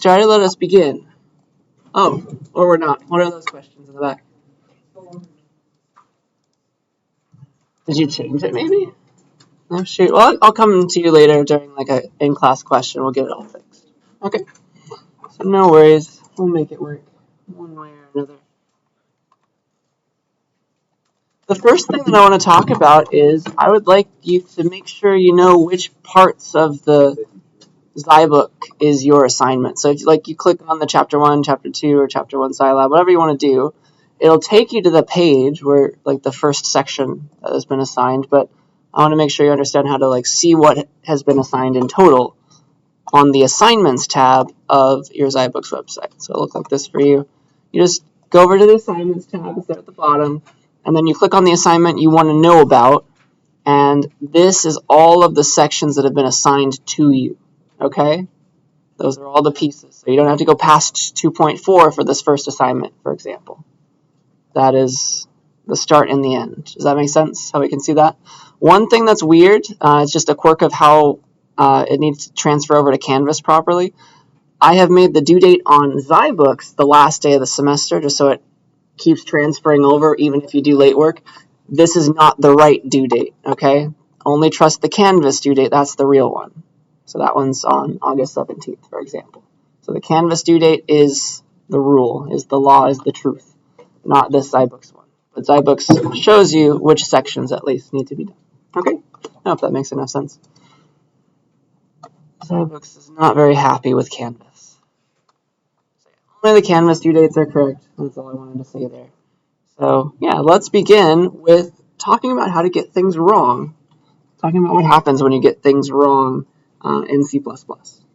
Try to let us begin. Oh, or we're not. What are those questions in the back? Did you change it maybe? Oh shoot. Well, I'll come to you later during like a in-class question. We'll get it all fixed. Okay. So no worries. We'll make it work one way or another. The first thing that I want to talk about is I would like you to make sure you know which parts of the Zybook is your assignment. So if you click on the chapter 1, chapter 2, or chapter 1 Scilab, whatever you want to do, it'll take you to the page where like the first section that has been assigned, but I want to make sure you understand how to like see what has been assigned in total on the assignments tab of your Zybook's website. So it'll look like this for you. You just go over to the assignments tab, it's there at the bottom, and then you click on the assignment you want to know about, and this is all of the sections that have been assigned to you. Okay? Those are all the pieces. So you don't have to go past 2.4 for this first assignment, for example. That is the start and the end. Does that make sense? How we can see that? One thing that's weird, it's just a quirk of how it needs to transfer over to Canvas properly. I have made the due date on Zybooks the last day of the semester, just so it keeps transferring over even if you do late work. This is not the right due date, okay? Only trust the Canvas due date. That's the real one. So that one's on August 17th, for example. So the Canvas due date is the rule, is the law, is the truth, not this Zybooks one. But Zybooks shows you which sections at least need to be done. Okay? I hope that makes enough sense. Zybooks is not very happy with Canvas. Only the Canvas due dates are correct. That's all I wanted to say there. So, yeah, let's begin with talking about how to get things wrong. Talking about what happens when you get things wrong in C++.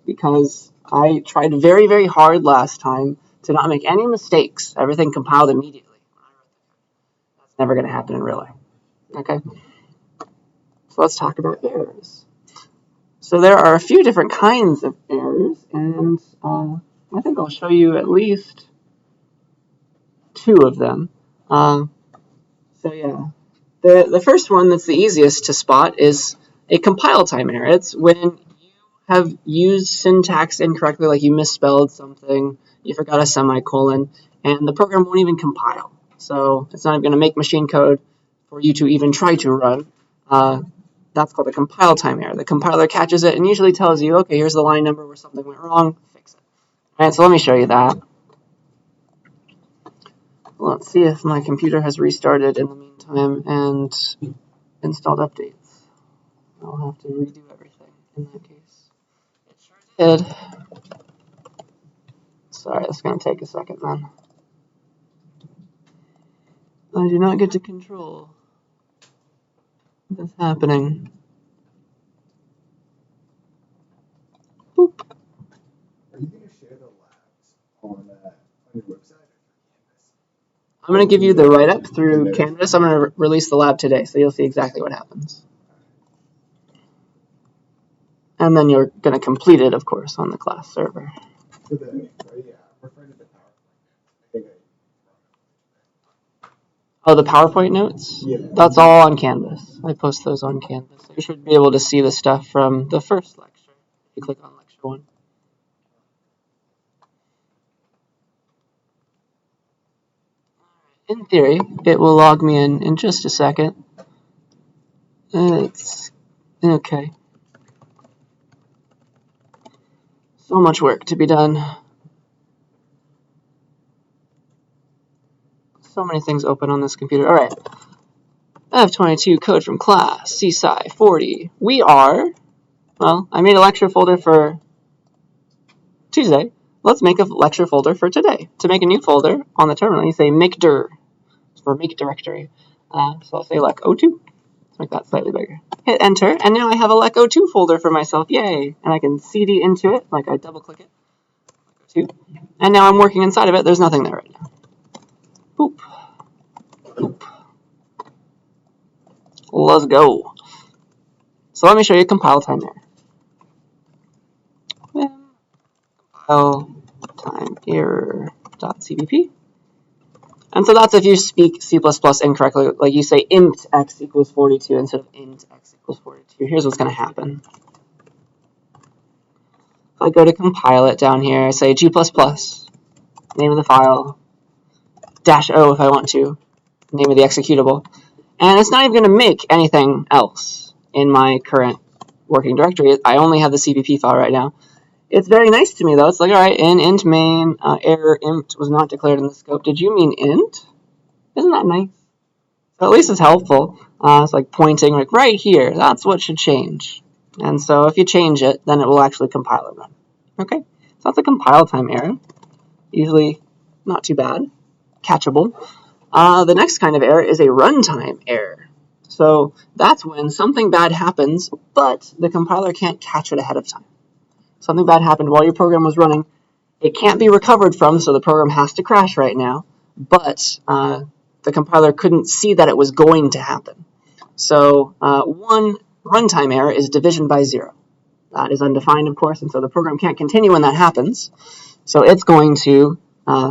Because I tried very, very hard last time to not make any mistakes. Everything compiled immediately. That's never going to happen in real life. Okay? So let's talk about errors. So there are a few different kinds of errors, and I think I'll show you at least 2 of them. So yeah, the first one that's the easiest to spot is a compile time error. It's when you have used syntax incorrectly, like you misspelled something, you forgot a semicolon, and the program won't even compile. So it's not even going to make machine code for you to even try to run. That's called a compile time error. The compiler catches it and usually tells you, okay, here's the line number where something went wrong, fix it. All right, so let me show you that. Let's see if my computer has restarted in the meantime and installed updates. I'll have to redo everything in that case. It sure did. Sorry, that's going to take a second then. I do not get to control what's happening. Boop. Are you going to share the labs on your website? I'm going to give you the write-up through Canvas. I'm going to release the lab today, so you'll see exactly what happens. And then you're going to complete it, of course, on the class server. Yeah, refer to the PowerPoint. Oh, the PowerPoint notes? Yeah. That's all on Canvas. I post those on Canvas. You should be able to see the stuff from the first lecture if you click on lecture 1. In theory, it will log me in just a second. It's okay. So much work to be done. So many things open on this computer. All right. F22 code from class, CSCI 40. We are, well, I made a lecture folder for Tuesday. Let's make a lecture folder for today. To make a new folder on the terminal, you say make dir for make directory. So I'll say lec02. Let's make that slightly bigger. Hit enter, and now I have a lec02 folder for myself. Yay! And I can cd into it, like I double click it. lec02. And now I'm working inside of it. There's nothing there right now. Boop. Boop. Let's go. So let me show you compile time error. Compile time error.cbp. And so that's if you speak C++ incorrectly, like you say int x equals 42 instead of int x equals 42. Here's what's going to happen. If I go to compile it down here, I say G++, name of the file, -O if I want to, name of the executable, and it's not even going to make anything else in my current working directory. I only have the CPP file right now. It's very nice to me, though. It's like, all right, in int main, error int was not declared in the scope. Did you mean int? Isn't that nice? So at least it's helpful. It's like pointing like right here. That's what should change. And so if you change it, then it will actually compile and run. Okay, so that's a compile time error. Usually not too bad, catchable. The next kind of error is a runtime error. So that's when something bad happens, but the compiler can't catch it ahead of time. Something bad happened while your program was running. It can't be recovered from, so the program has to crash right now, but the compiler couldn't see that it was going to happen. So one runtime error is division by 0. That is undefined, of course, and so the program can't continue when that happens. So it's going to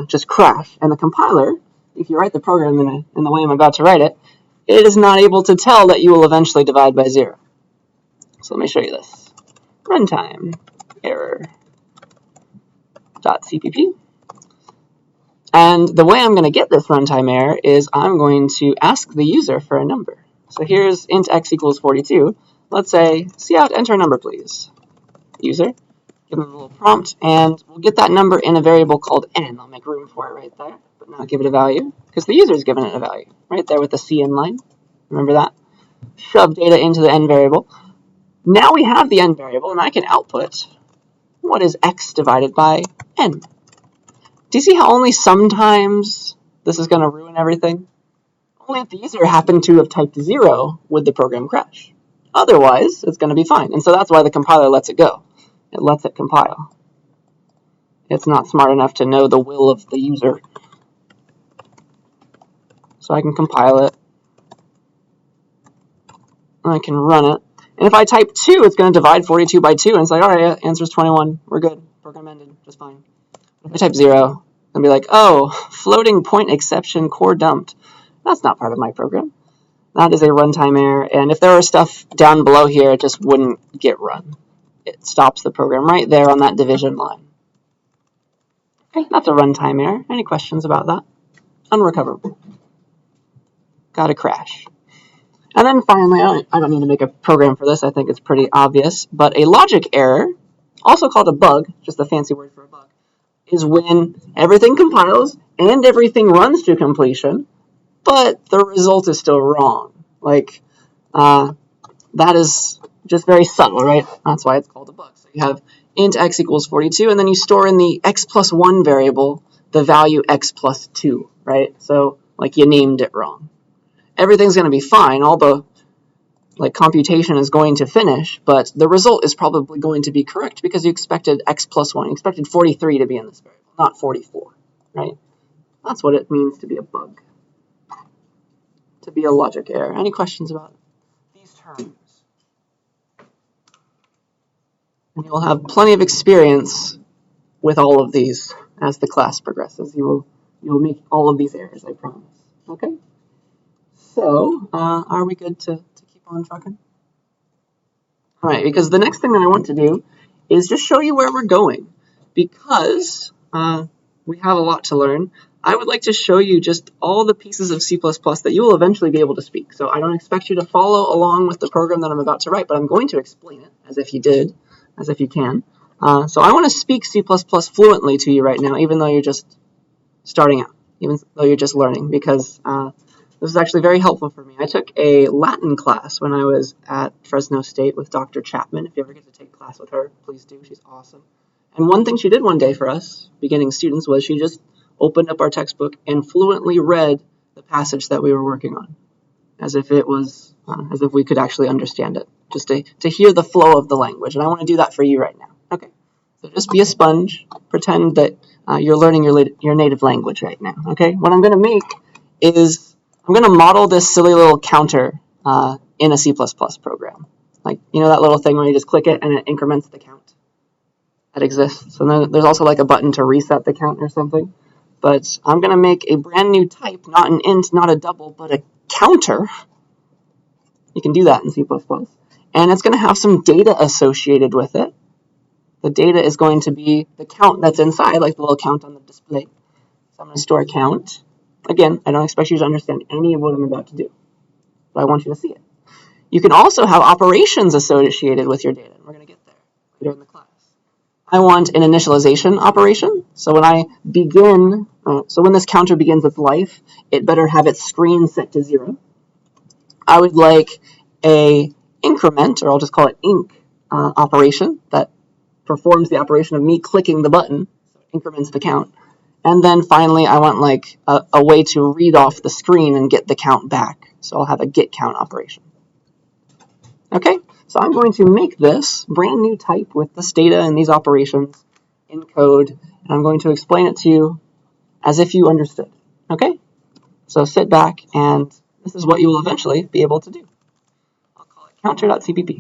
just crash. And the compiler, if you write the program in the way I'm about to write it, it is not able to tell that you will eventually divide by 0. So let me show you this. Runtime error.cpp. And the way I'm going to get this runtime error is I'm going to ask the user for a number. So here's int x equals 42. Let's say, cout, enter a number, please. User, give them a little prompt, and we'll get that number in a variable called n. I'll make room for it right there, but not give it a value, because the user's given it a value, right there with the C inline. Remember that? Shove data into the n variable. Now we have the n variable, and I can output what is x divided by n. Do you see how only sometimes this is going to ruin everything? Only if the user happened to have typed 0 would the program crash. Otherwise, it's going to be fine. And so that's why the compiler lets it go. It lets it compile. It's not smart enough to know the will of the user. So I can compile it. I can run it. And if I type 2, it's going to divide 42 by 2. And it's like, all right, answer's 21. We're good. Program ended. Just fine. If I type 0, and be like, oh, floating point exception core dumped. That's not part of my program. That is a runtime error, and if there were stuff down below here, it just wouldn't get run. It stops the program right there on that division line. Okay, that's a runtime error. Any questions about that? Unrecoverable. Got to crash. And then finally, I don't need to make a program for this. I think it's pretty obvious, but a logic error, also called a bug, just a fancy word for a bug, is when everything compiles and everything runs to completion, but the result is still wrong. Like, that is just very subtle, right? That's why it's called a bug. So you have int x equals 42, and then you store in the x plus 1 variable the value x plus 2, right? So, like, you named it wrong. Everything's going to be fine. All the computation is going to finish, but the result is probably going to be correct because you expected x plus 1. You expected 43 to be in this variable, not 44, right? That's what it means to be a bug, to be a logic error. Any questions about these terms? And you'll have plenty of experience with all of these as the class progresses. You will make all of these errors, I promise. Okay? So, are we good to keep on trucking? All right, because the next thing that I want to do is just show you where we're going. Because we have a lot to learn, I would like to show you just all the pieces of C++ that you will eventually be able to speak. So I don't expect you to follow along with the program that I'm about to write, but I'm going to explain it as if you did, as if you can. So I want to speak C++ fluently to you right now, even though you're just starting out, even though you're just learning, because this is actually very helpful for me. I took a Latin class when I was at Fresno State with Dr. Chapman. If you ever get to take a class with her, please do. She's awesome. And one thing she did one day for us, beginning students, was she just opened up our textbook and fluently read the passage that we were working on, as if it was, as if we could actually understand it, just to hear the flow of the language. And I want to do that for you right now. Okay, so just be a sponge, pretend that you're learning your native language right now. Okay, what I'm going to make is I'm going to model this silly little counter in a C++ program. Like, you know that little thing where you just click it and it increments the count that exists. And then there's also like a button to reset the count or something. But I'm going to make a brand new type, not an int, not a double, but a counter. You can do that in C++. And it's going to have some data associated with it The data is going to be the count that's inside, like the little count on the display. So I'm going to store a count. Again, I don't expect you to understand any of what I'm about to do, but I want you to see it. You can also have operations associated with your data, and we're going to get there later in the class. I want an initialization operation. So when I begin, when this counter begins its life, it better have its screen set to 0. I would like a increment, or I'll just call it inc, operation that performs the operation of me clicking the button, so it increments the count. And then finally, I want like a way to read off the screen and get the count back. So I'll have a get count operation. Okay, so I'm going to make this brand new type with this data and these operations in code, and I'm going to explain it to you as if you understood. Okay, so sit back, and this is what you will eventually be able to do. I'll call it counter.cpp.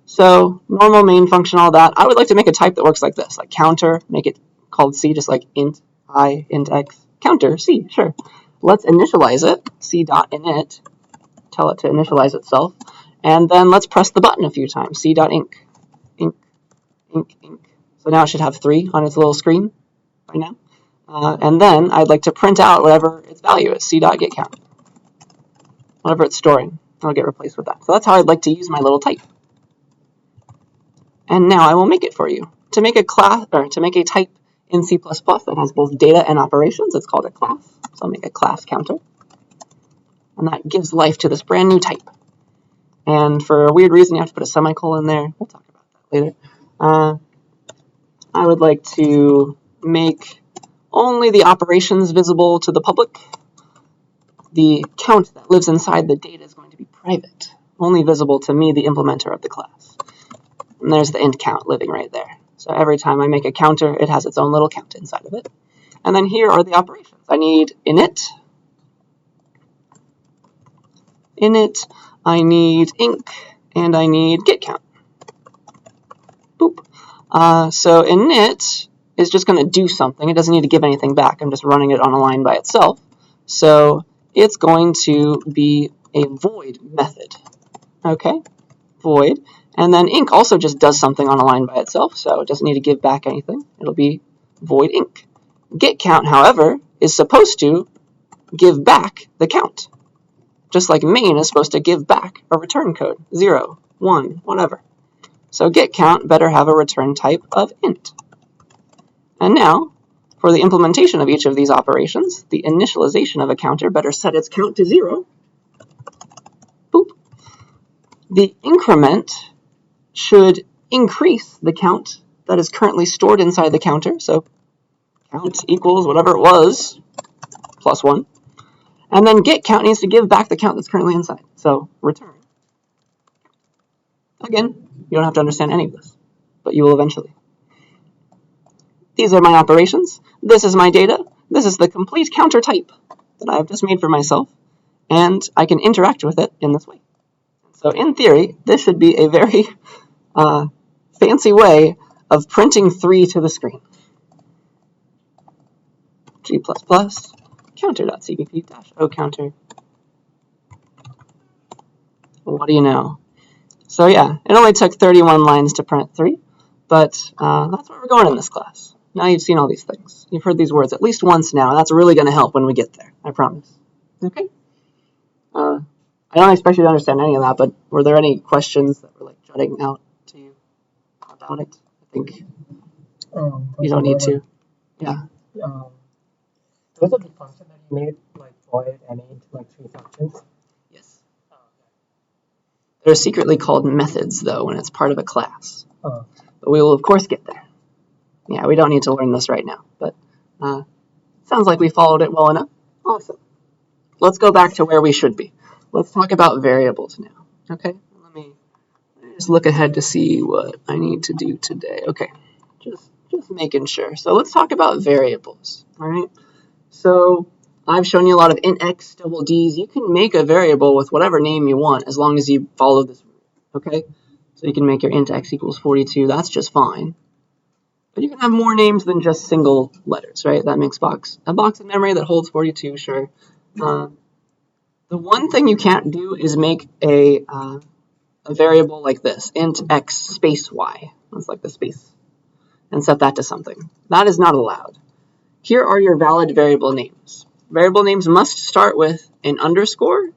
So normal main function, all that. I would like to make a type that works like this, like counter, make it called C, just like int I, int x, counter, C, sure. Let's initialize it, c.init, tell it to initialize itself, and then let's press the button a few times, c.inc, inc, inc, inc. So now it should have 3 on its little screen right now. And then I'd like to print out whatever its value is, c.getCount. Whatever it's storing, it'll get replaced with that. So that's how I'd like to use my little type. And now I will make it for you. To make a class, or to make a type in C++ that has both data and operations, it's called a class. So I'll make a class counter. And that gives life to this brand new type. And for a weird reason, you have to put a semicolon there. We'll talk about that later. I would like to make only the operations visible to the public. The count that lives inside the data is going to be private, only visible to me, the implementer of the class. And there's the int count living right there. So every time I make a counter, it has its own little count inside of it. And then here are the operations. I need init, I need inc, and I need getCount. Boop. So init is just going to do something. It doesn't need to give anything back. I'm just running it on a line by itself. So it's going to be a void method. Okay, void. And then inc also just does something on a line by itself, so it doesn't need to give back anything. It'll be void inc. GetCount, however, is supposed to give back the count. Just like main is supposed to give back a return code, 0, 1, whatever. So getCount better have a return type of int. And now, for the implementation of each of these operations, the initialization of a counter better set its count to 0. Boop. The increment should increase the count that is currently stored inside the counter. So count equals whatever it was, plus 1. And then getCount needs to give back the count that's currently inside. So return. Again, you don't have to understand any of this, but you will eventually. These are my operations. This is my data. This is the complete counter type that I have just made for myself, and I can interact with it in this way. So in theory, this should be a very fancy way of printing 3 to the screen. G++, counter.cpp-o counter. What do you know? So yeah, it only took 31 lines to print 3, but that's where we're going in this class. Now you've seen all these things. You've heard these words at least once now, and that's really going to help when we get there, I promise. Okay? I don't expect you to understand any of that, but were there any questions that were like jutting out to you about it? I think you don't need to. Yeah. Those are the functions that you made, like void and int, like 3 functions. Yes. They're secretly called methods, though, when it's part of a class. But we will, of course, get there. Yeah, we don't need to learn this right now, but sounds like we followed it well enough. Awesome. Let's go back to where we should be. Let's talk about variables now. Okay, let me just look ahead to see what I need to do today. Okay, just making sure. So let's talk about variables. All right. So I've shown you a lot of int x, double d's. You can make a variable with whatever name you want as long as you follow this rule. Okay, so you can make your int x equals 42. That's just fine. But you can have more names than just single letters, right? That makes a box of memory that holds 42, sure. The one thing you can't do is make a variable like this, int x space y. That's like the space. And set that to something. That is not allowed. Here are your valid variable names. Variable names must start with an underscore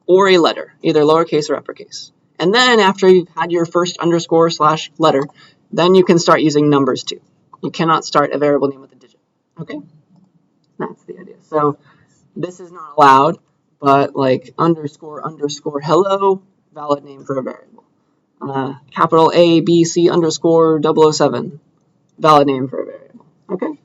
or a letter, either lowercase or uppercase. And then after you've had your first underscore / letter, then you can start using numbers too. You cannot start a variable name with a digit. Okay? That's the idea. So this is not allowed, but like underscore hello, valid name for a variable. Capital A, B, C underscore 007, valid name for a variable. Okay?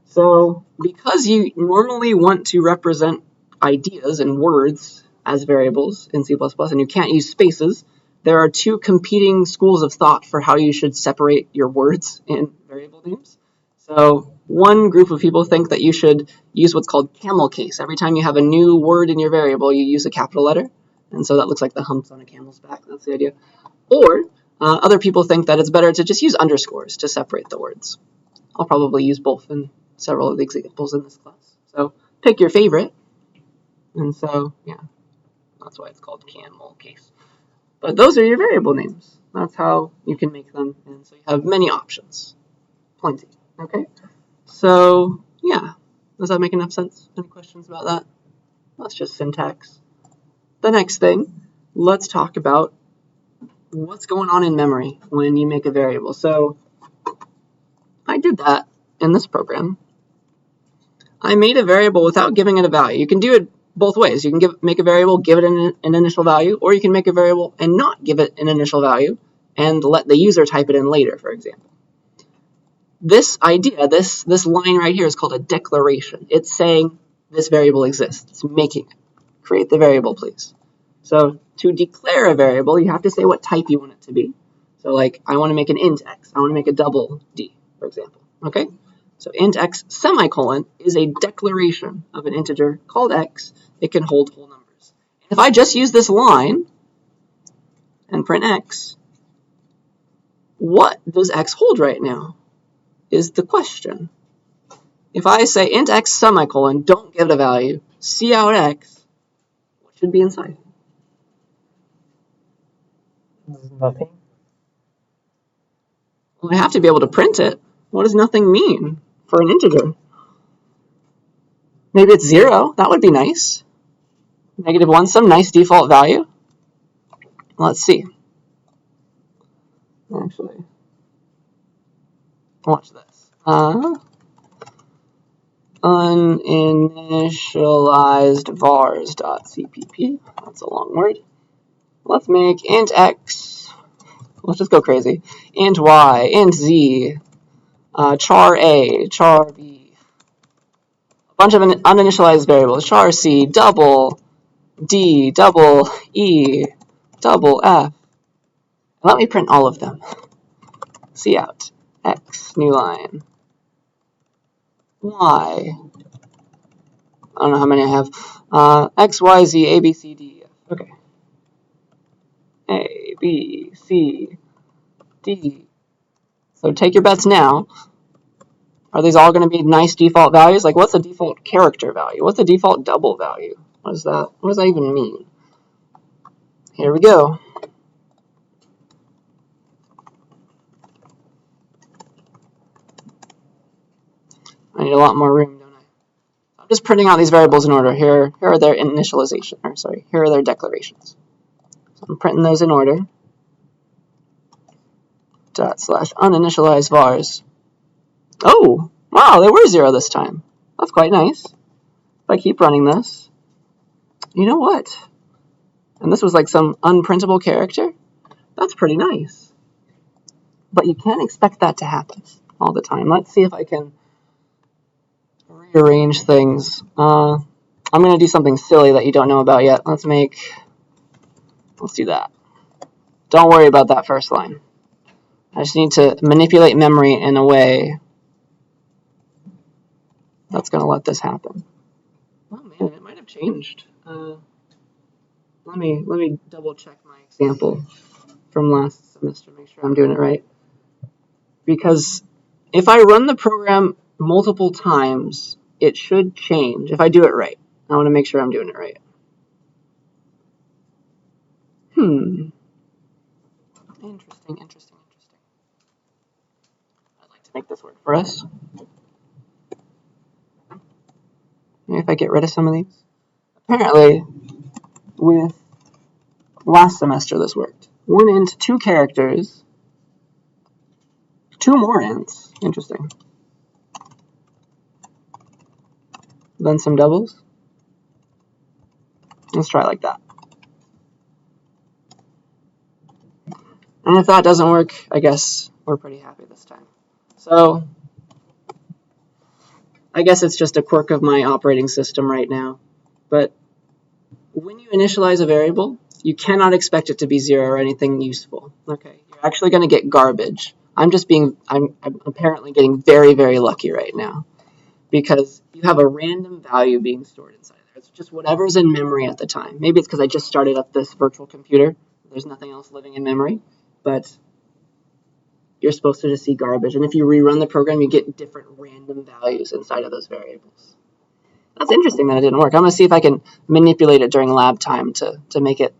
So because you normally want to represent ideas and words as variables in C++, and you can't use spaces, there are two competing schools of thought for how you should separate your words in variable names. So one group of people think that you should use what's called camel case. Every time you have a new word in your variable, you use a capital letter. And so that looks like the humps on a camel's back. That's the idea. Or other people think that it's better to just use underscores to separate the words. I'll probably use both in several of the examples in this class. So pick your favorite. And so, yeah, that's why it's called camel case. But those are your variable names. That's how you can make them. And so you have many options. Plenty. Okay? So, yeah. Does that make enough sense? Any questions about that? That's just syntax. The next thing, let's talk about what's going on in memory when you make a variable. So I did that in this program. I made a variable without giving it a value. You can do it both ways. You can make a variable, give it an initial value, or you can make a variable and not give it an initial value and let the user type it in later, for example. This idea, this line right here is called a declaration. It's saying this variable exists. It's making it. Create the variable, please. So to declare a variable, you have to say what type you want it to be. So like, I want to make an int x. I want to make a double d, for example. Okay? So int x semicolon is a declaration of an integer called x. It can hold whole numbers. If I just use this line and print x, what does x hold right now is the question. If I say int x semicolon, don't give it a value, see out x, what should be inside? Nothing. Well, I have to be able to print it. What does nothing mean for an integer? Maybe it's 0. That would be nice. -1, some nice default value. Let's see. Actually, watch this. Uninitialized vars.cpp. That's a long word. Let's make int x. Let's just go crazy. Int y, int z, char a, char b. A bunch of uninitialized variables. Char c, double d, double e, double f. Let me print all of them. See out. X, new line. Y. I don't know how many I have. X, Y, Z, A, B, C, D, F. Okay. A, B, C, D. So take your bets now. Are these all going to be nice default values? Like, what's a default character value? What's a default double value? What is that? What does that even mean? Here we go. I need a lot more room, don't I? I'm just printing out these variables in order. Here are their initialization. Or sorry, here are their declarations. So I'm printing those in order. / uninitialized vars. Oh, wow, they were 0 this time. That's quite nice. If I keep running this, you know what? And this was like some unprintable character. That's pretty nice. But you can't expect that to happen all the time. Let's see if I can rearrange things. I'm going to do something silly that you don't know about yet. Let's do that. Don't worry about that first line. I just need to manipulate memory in a way that's going to let this happen. Oh man, it might have changed. Let me double check my example from last semester, make sure I'm doing it right. Because if I run the program multiple times, it should change if I do it right. I want to make sure I'm doing it right. Interesting. Let's make this work for us. Maybe if I get rid of some of these. Apparently, with last semester this worked. 1 int, 2 characters, 2 more ints. Interesting. Then some doubles. Let's try like that. And if that doesn't work, I guess we're pretty happy this time. So I guess it's just a quirk of my operating system right now. But when you initialize a variable, you cannot expect it to be 0 or anything useful. Okay, you're actually going to get garbage. I'm apparently getting very, very lucky right now because you have a random value being stored inside there. It's just whatever's in memory at the time. Maybe it's because I just started up this virtual computer. There's nothing else living in memory, but you're supposed to just see garbage. And if you rerun the program, you get different random values inside of those variables. That's interesting that it didn't work. I'm going to see if I can manipulate it during lab time to make it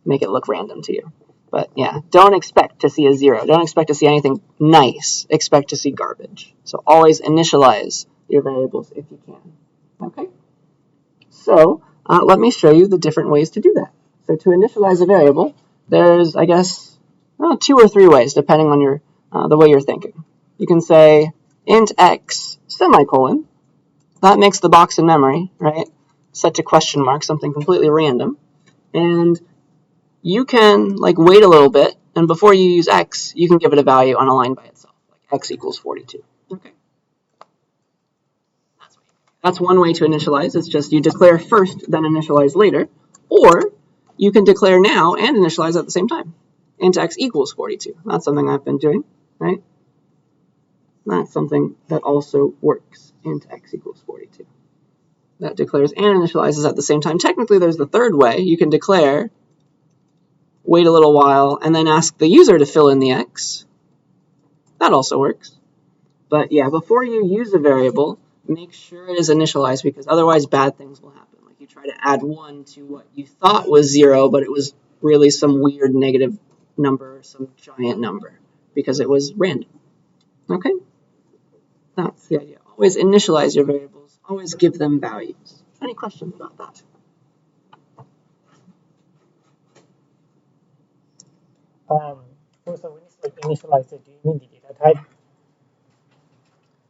look random to you. But yeah, don't expect to see a 0. Don't expect to see anything nice. Expect to see garbage. So always initialize your variables if you can. Okay? So let me show you the different ways to do that. So to initialize a variable, there's, I guess, 2 or 3 ways, depending on the way you're thinking. You can say int x semicolon. That makes the box in memory, right, set to question mark, something completely random. And you can wait a little bit, and before you use x, you can give it a value on a line by itself, like x equals 42. Okay. That's one way to initialize. It's just you declare first, then initialize later. Or you can declare now and initialize at the same time. Int x equals 42. That's something I've been doing, right? That's something that also works. Int x equals 42. That declares and initializes at the same time. Technically, there's the third way. You can declare, wait a little while, and then ask the user to fill in the x. That also works. But yeah, before you use a variable, make sure it is initialized because otherwise bad things will happen. Like you try to add 1 to what you thought was 0, but it was really some weird negative number, some giant number, because it was random. Okay? That's the idea. Always initialize your variables. Always give them values. Any questions about that? So when you initialize it, do you mean the data type?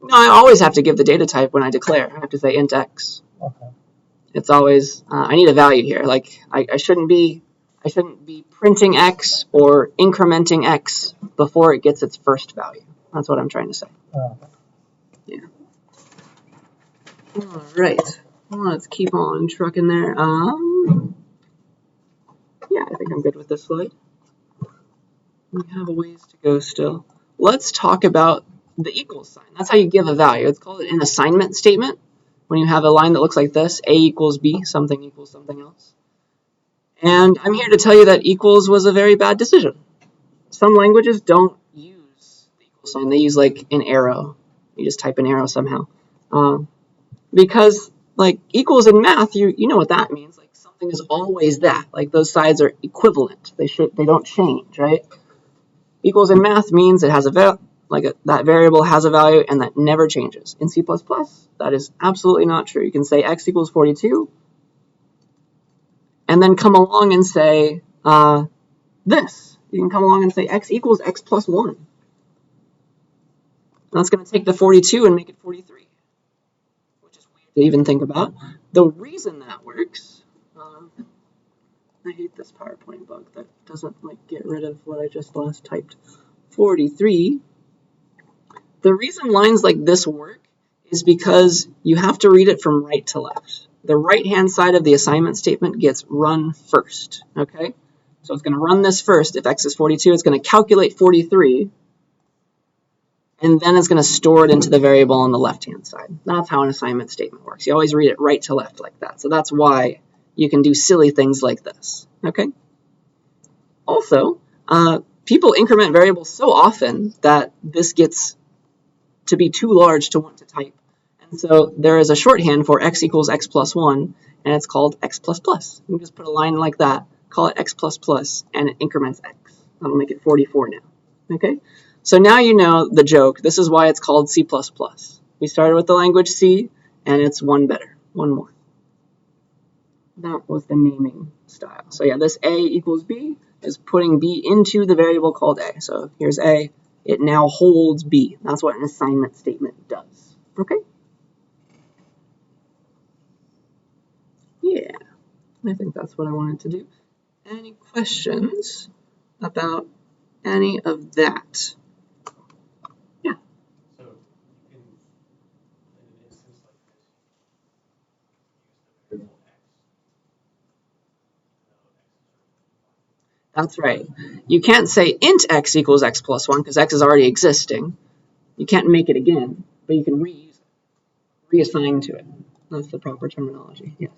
No, I always have to give the data type when I declare. I have to say int x. Okay. It's always I need a value here. Like I shouldn't be printing x or incrementing x before it gets its first value. That's what I'm trying to say. Yeah. All right. Let's keep on trucking there. Yeah, I think I'm good with this slide. We have a ways to go still. Let's talk about the equals sign. That's how you give a value. It's called an assignment statement. When you have a line that looks like this, A equals B, something equals something else. And I'm here to tell you that equals was a very bad decision. Some languages don't use the equal sign. They use like an arrow. You just type an arrow somehow. Because like equals in math, you know what that means. Like something is always that. Like those sides are equivalent. They don't change, right? Equals in math means it has that variable has a value and that never changes. In C++, that is absolutely not true. You can say x equals 42 and then come along and say this. You can come along and say x equals x plus 1. And that's going to take the 42 and make it 43, which is weird to even think about. The reason that works, I hate this PowerPoint bug that doesn't get rid of what I just last typed. 43. The reason lines like this work is because you have to read it from right to left. The right-hand side of the assignment statement gets run first, okay? So it's going to run this first. If x is 42, it's going to calculate 43, and then it's going to store it into the variable on the left-hand side. That's how an assignment statement works. You always read it right to left like that. So that's why you can do silly things like this, okay? Also, people increment variables so often that this gets to be too large to want to type. And so there is a shorthand for x equals x plus 1, and it's called x plus plus. You can just put a line like that, call it x plus plus, and it increments x. That'll make it 44 now, okay? So now you know the joke. This is why it's called C++. We started with the language C, and it's one better, one more. That was the naming style. So yeah, this A equals B is putting B into the variable called A. So here's A. It now holds B. That's what an assignment statement does. Okay? Yeah, I think that's what I wanted to do. Any questions about any of that? Yeah. So you can, in an instance like this, use the variable x. That's right. You can't say int x equals x plus 1 because x is already existing. You can't make it again, but you can reuse it, reassign to it. That's the proper terminology, yes.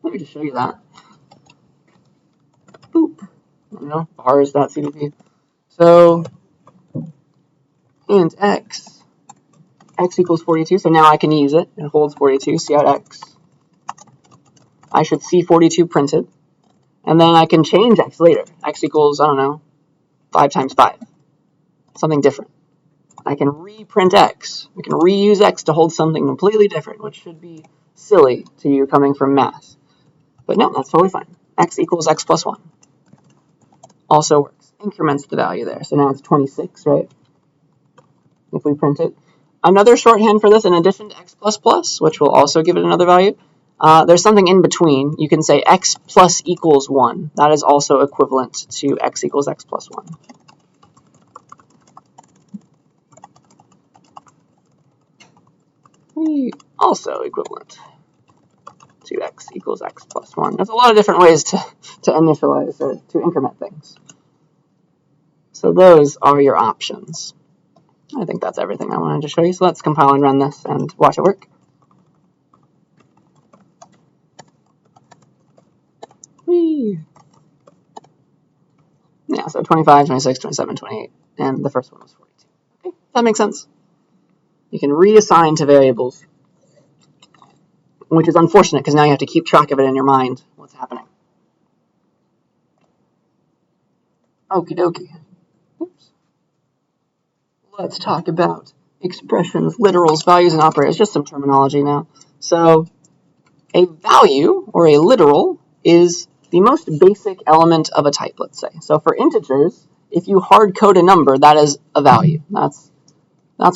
Let me just show you that. Boop. I don't know, bars.cpp. So, int x equals 42, so now I can use it. It holds 42, cout.x. I should see 42 printed. And then I can change x later. X equals, I don't know, 5 times 5. Something different. I can reprint x. I can reuse x to hold something completely different, which should be silly to you coming from math. But no, that's totally fine. X equals x plus 1. Also works. Increments the value there. So now it's 26, right? If we print it. Another shorthand for this, in addition to x plus plus, which will also give it another value, there's something in between. You can say x plus equals 1. That is also equivalent to x equals x plus 1. Also equivalent to x equals x plus 1. There's a lot of different ways to initialize or to increment things. So those are your options. I think that's everything I wanted to show you. So let's compile and run this and watch it work. Whee. Yeah, so 25, 26, 27, 28, and the first one was 42. Okay, that makes sense. You can reassign to variables, which is unfortunate because now you have to keep track of it in your mind, what's happening. Okie dokie. Oops. Let's talk about expressions, literals, values, and operators. Just some terminology now. So a value, or a literal, is the most basic element of a type, let's say. So for integers, if you hard code a number, that is a value. That's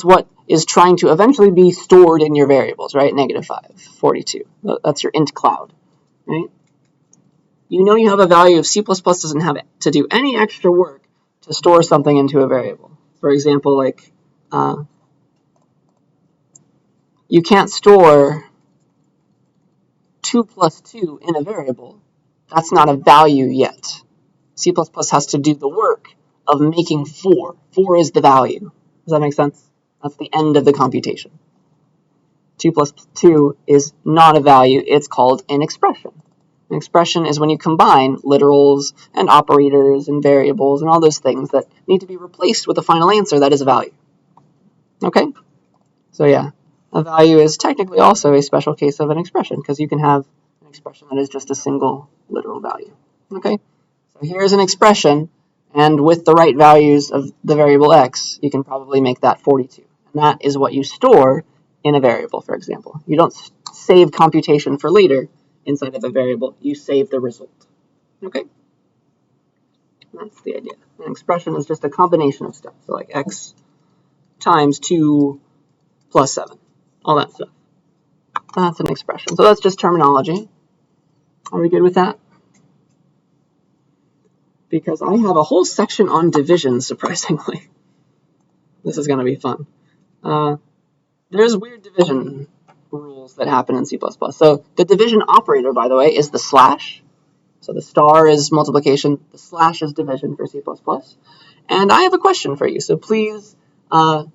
what is trying to eventually be stored in your variables, right? -5, 42. That's your int cloud, right? You know you have a value if C++ doesn't have to do any extra work to store something into a variable. For example, like you can't store 2 plus 2 in a variable. That's not a value yet. C++ has to do the work of making 4. 4 is the value. Does that make sense? That's the end of the computation. 2 plus 2 is not a value. It's called an expression. An expression is when you combine literals and operators and variables and all those things that need to be replaced with a final answer that is a value. Okay? So yeah, a value is technically also a special case of an expression because you can have an expression that is just a single literal value. Okay? So here's an expression, and with the right values of the variable x, you can probably make that 42. And that is what you store in a variable, for example. You don't save computation for later inside of a variable. You save the result. Okay? That's the idea. An expression is just a combination of stuff. So like x times 2 plus 7. All that stuff. That's an expression. So that's just terminology. Are we good with that? Because I have a whole section on division, surprisingly. This is going to be fun. There's weird division rules that happen in C++. So the division operator, by the way, is the slash. So the star is multiplication. The slash is division for C++. And I have a question for you. So please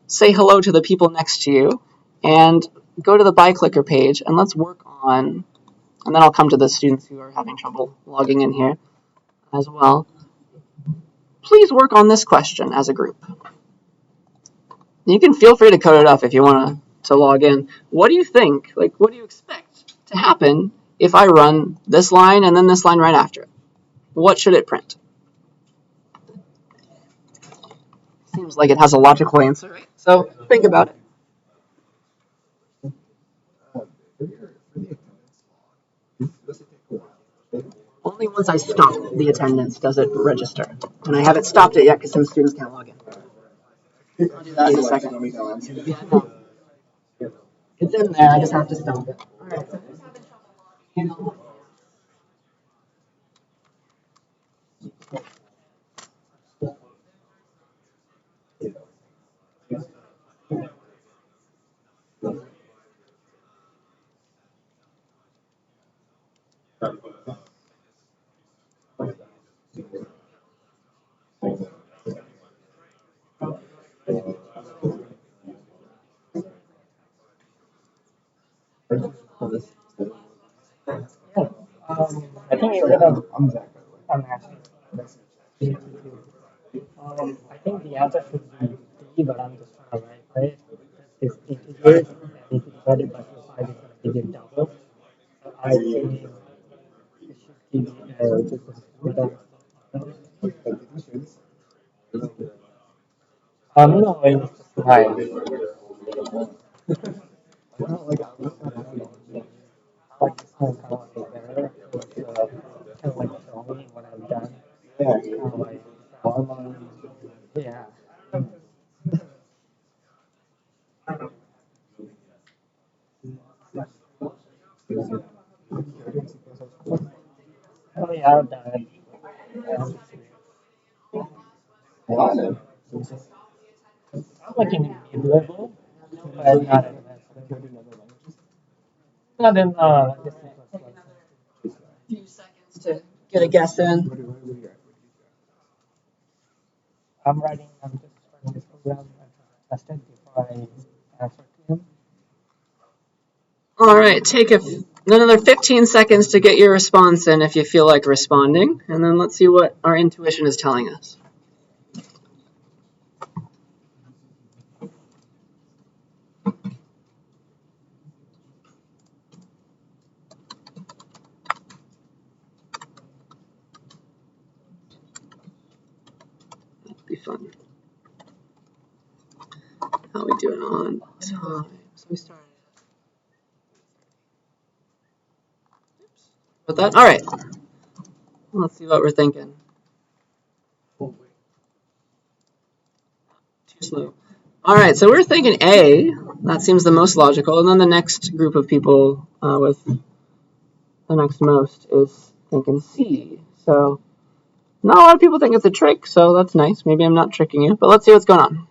say hello to the people next to you and go to the ByClicker page and let's work on, and then I'll come to the students who are having trouble logging in here as well. Please work on this question as a group. You can feel free to code it up if you want to log in. What do you think? Like, what do you expect to happen if I run this line and then this line right after it? What should it print? Seems seems like it has a logical answer, right? So think about it. For the attendance log, does it take a while? Only once I stop the attendance does it register. And I haven't stopped it yet because some students can't log in. I'll do that in a second. Yeah, no. It's in there, I just have to stop it. All right. I think you're gonna. I'm Zach, by the way. I'm asking. I think the answer should be D, but I'm just trying to write right. It's integers, and if you divide it by 5, it's gonna give you double. So I think it should give you just a smaller. Did you say this? No, it's just right. Well, like, I was not happy. Like this one kind of like better. Kind of like showing what I've done. Yeah. Kind of like yeah. Oh yeah, I've done it. Um, Well, I know. I'm like in mid-level, but not advanced. Not in this is Few seconds to get a guess in. I'm just running this program and test it before I answer to him. All right, take another 15 seconds to get your response in if you feel like responding, and then let's see what our intuition is telling us. That'd be fun. How are we doing on time? So we started. Oops. With that, all right. Let's see what we're thinking. Too slow. All right, so we're thinking A. That seems the most logical, and then the next group of people with the next most is thinking C. So not a lot of people think it's a trick, so that's nice. Maybe I'm not tricking you, but let's see what's going on.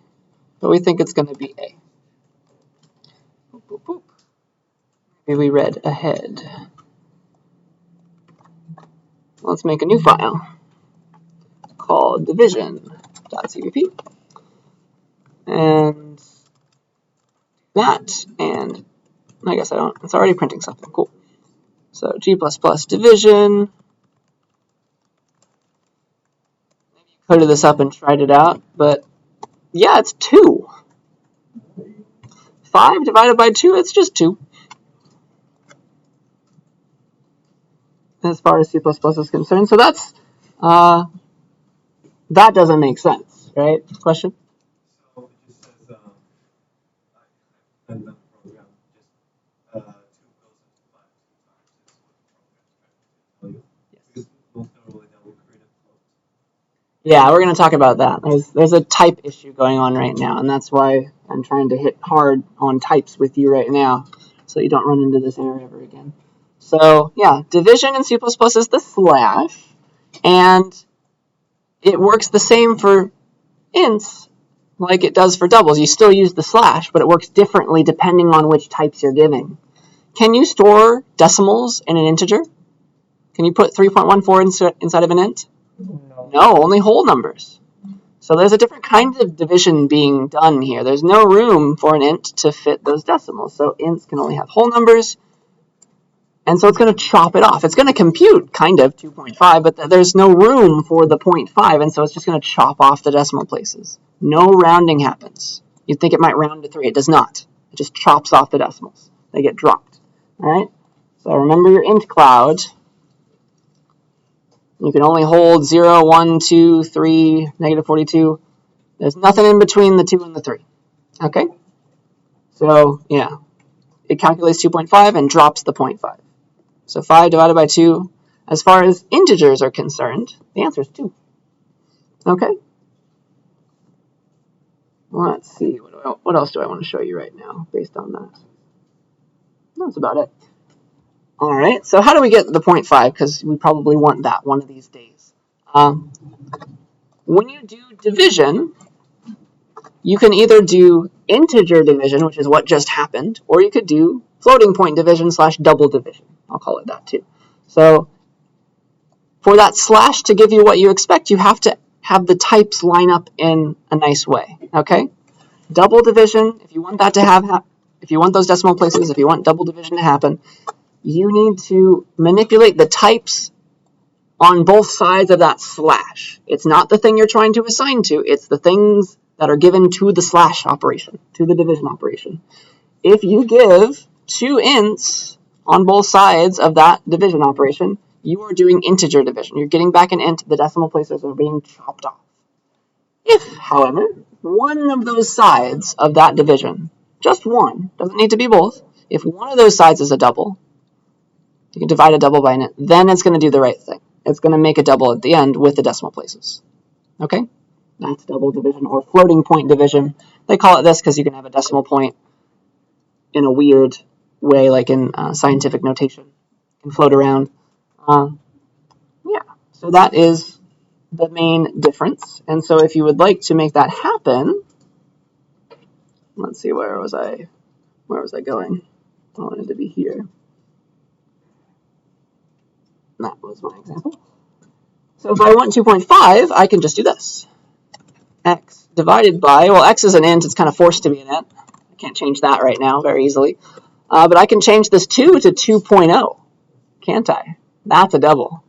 But we think it's going to be A. Boop, boop, boop. Maybe we read ahead. Let's make a new file called division.cvp. And that, and I guess I don't, it's already printing something, cool. So G++ division. Maybe you coded this up and tried it out, but yeah, it's 2. 5 divided by 2, it's just 2. As far as C++ is concerned. So that's, that doesn't make sense, right? Question? So it just says, and the program just 2 goes into 5 2 times is what the program is trying to tell you. Yes. Because most notably that will create a float. Yeah, we're going to talk about that. There's a type issue going on right now, and that's why I'm trying to hit hard on types with you right now, so you don't run into this error ever again. So yeah, division in C++ is the slash, and it works the same for ints like it does for doubles. You still use the slash, but it works differently depending on which types you're giving. Can you store decimals in an integer? Can you put 3.14 inside of an int? No, only whole numbers. So there's a different kind of division being done here. There's no room for an int to fit those decimals. So ints can only have whole numbers. And so it's going to chop it off. It's going to compute, kind of, 2.5, but there's no room for the 0.5, and so it's just going to chop off the decimal places. No rounding happens. You'd think it might round to 3. It does not. It just chops off the decimals. They get dropped. All right? So remember your int cloud. You can only hold 0, 1, 2, 3, negative 42. There's nothing in between the 2 and the 3. Okay? So, yeah. It calculates 2.5 and drops the 0.5. So 5 divided by 2, as far as integers are concerned, the answer is 2. Okay? Let's see. What else do I want to show you right now based on that? That's about it. All right. So how do we get the 0.5? Because we probably want that one of these days. When you do division, you can either do integer division, which is what just happened, or you could do floating point division / double division. I'll call it that too. So for that slash to give you what you expect, you have to have the types line up in a nice way. Okay? Double division, if you want that to if you want those decimal places, if you want double division to happen, you need to manipulate the types on both sides of that slash. It's not the thing you're trying to assign to, it's the things that are given to the slash operation, to the division operation. If you give 2 ints on both sides of that division operation, you are doing integer division. You're getting back an int, the decimal places are being chopped off. If, however, one of those sides of that division, just one, doesn't need to be both, if one of those sides is a double, you can divide a double by an int, then it's going to do the right thing. It's going to make a double at the end with the decimal places. Okay? That's double division or floating point division. They call it this because you can have a decimal point in a weird way, like in scientific notation. It can float around. Yeah, so that is the main difference. And so if you would like to make that happen, let's see, where was I going? I wanted to be here. That was my example. So if I want 2.5, I can just do this. X divided by, well, x is an int, it's kind of forced to be an int. I can't change that right now very easily. But I can change this 2 to 2.0, can't I? That's a double.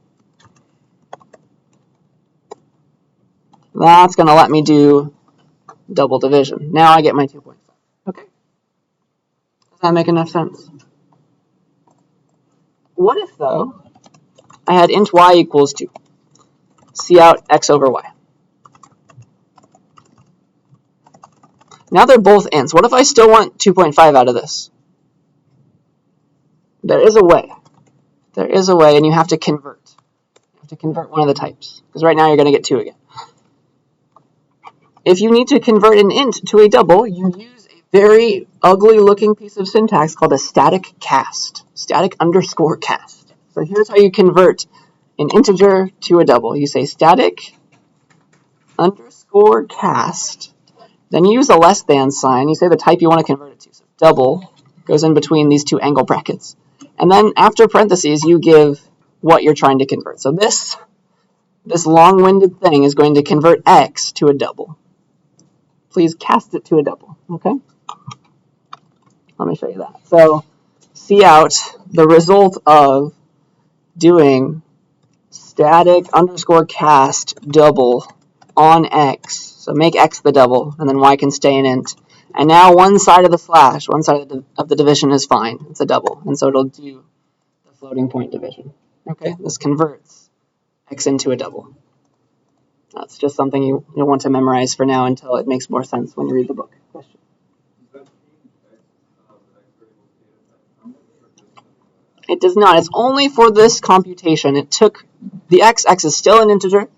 That's going to let me do double division. Now I get my 2.5. Okay. Does that make enough sense? What if, though, I had int y equals 2? See out x over y. Now they're both ints. What if I still want 2.5 out of this? There is a way. There is a way, and you have to convert. You have to convert one of the types, because right now you're going to get 2 again. If you need to convert an int to a double, you use a very ugly-looking piece of syntax called a static cast. Static underscore cast. So here's how you convert an integer to a double. You say static underscore cast. Then you use a less than sign. You say the type you want to convert it to. So double goes in between these 2 angle brackets. And then after parentheses, you give what you're trying to convert. So this long-winded thing is going to convert x to a double. Please cast it to a double, okay? Let me show you that. So see out the result of doing static underscore cast double on x. So make x the double, and then y can stay an int. And now one side of the slash, one side of the division is fine. It's a double, and so it'll do the floating point division. Okay, this converts x into a double. That's just something you'll want to memorize for now until it makes more sense when you read the book. Question? It does not. It's only for this computation. It took the x is still an integer.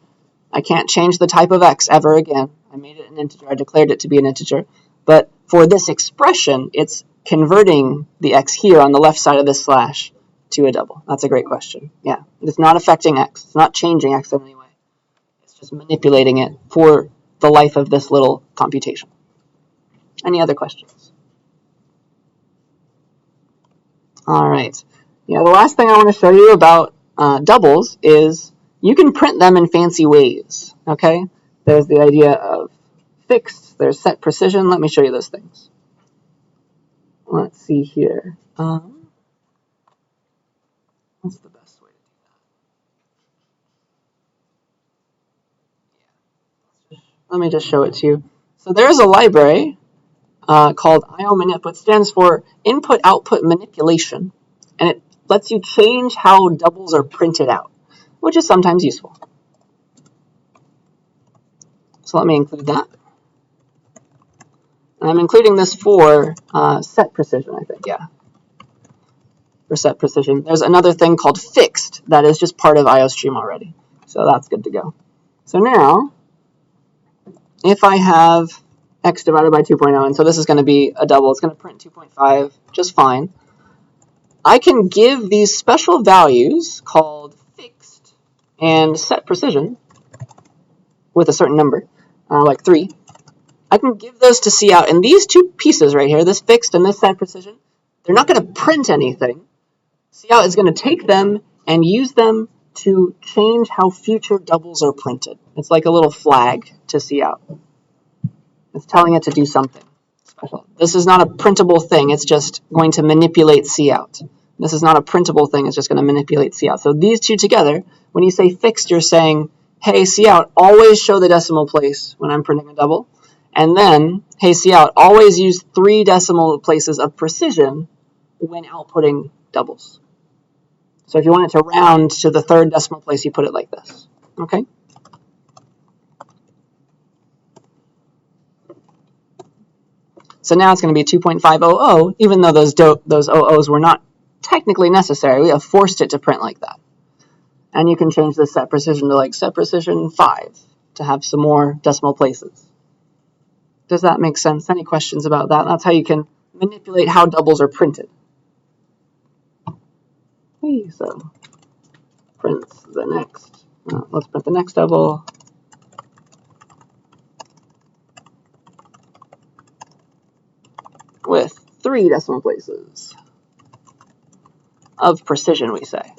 I can't change the type of x ever again. I made it an integer. I declared it to be an integer. But for this expression, it's converting the x here on the left side of this slash to a double. That's a great question. Yeah, it's not affecting x. It's not changing x in any way. It's just manipulating it for the life of this little computation. Any other questions? All right. Yeah, the last thing I want to show you about doubles is you can print them in fancy ways. Okay? There's the idea of fixed. There's set precision. Let me show you those things. Let's see here. What's the best way to do that? Let me just show it to you. So there's a library called IOmanip, which stands for Input-Output Manipulation. And it lets you change how doubles are printed out, which is sometimes useful. So let me include that. And I'm including this for set precision, I think, yeah. For set precision. There's another thing called fixed that is just part of IOStream already. So that's good to go. So now, if I have x divided by 2.0, and so this is going to be a double, it's going to print 2.5 just fine. I can give these special values called fixed and set precision with a certain number, like 3. I can give those to Cout, and these two pieces right here, this fixed and this set precision, they're not going to print anything. Cout is going to take them and use them to change how future doubles are printed. It's like a little flag to Cout. It's telling it to do something special. This is not a printable thing. It's just going to manipulate Cout. This is not a printable thing. It's just going to manipulate Cout. So these two together, when you say fixed, you're saying, hey, Cout, always show the decimal place when I'm printing a double. And then, hey, Cout, always use 3 decimal places of precision when outputting doubles. So if you want it to round to the 3rd decimal place, you put it like this. Okay? So now it's going to be 2.500, even though those OOs were not technically necessary. We have forced it to print like that. And you can change the set precision to like set precision 5 to have some more decimal places. Does that make sense? Any questions about that? That's how you can manipulate how doubles are printed. Okay, so prints the next. Let's print the next double. With 3 decimal places of precision, we say.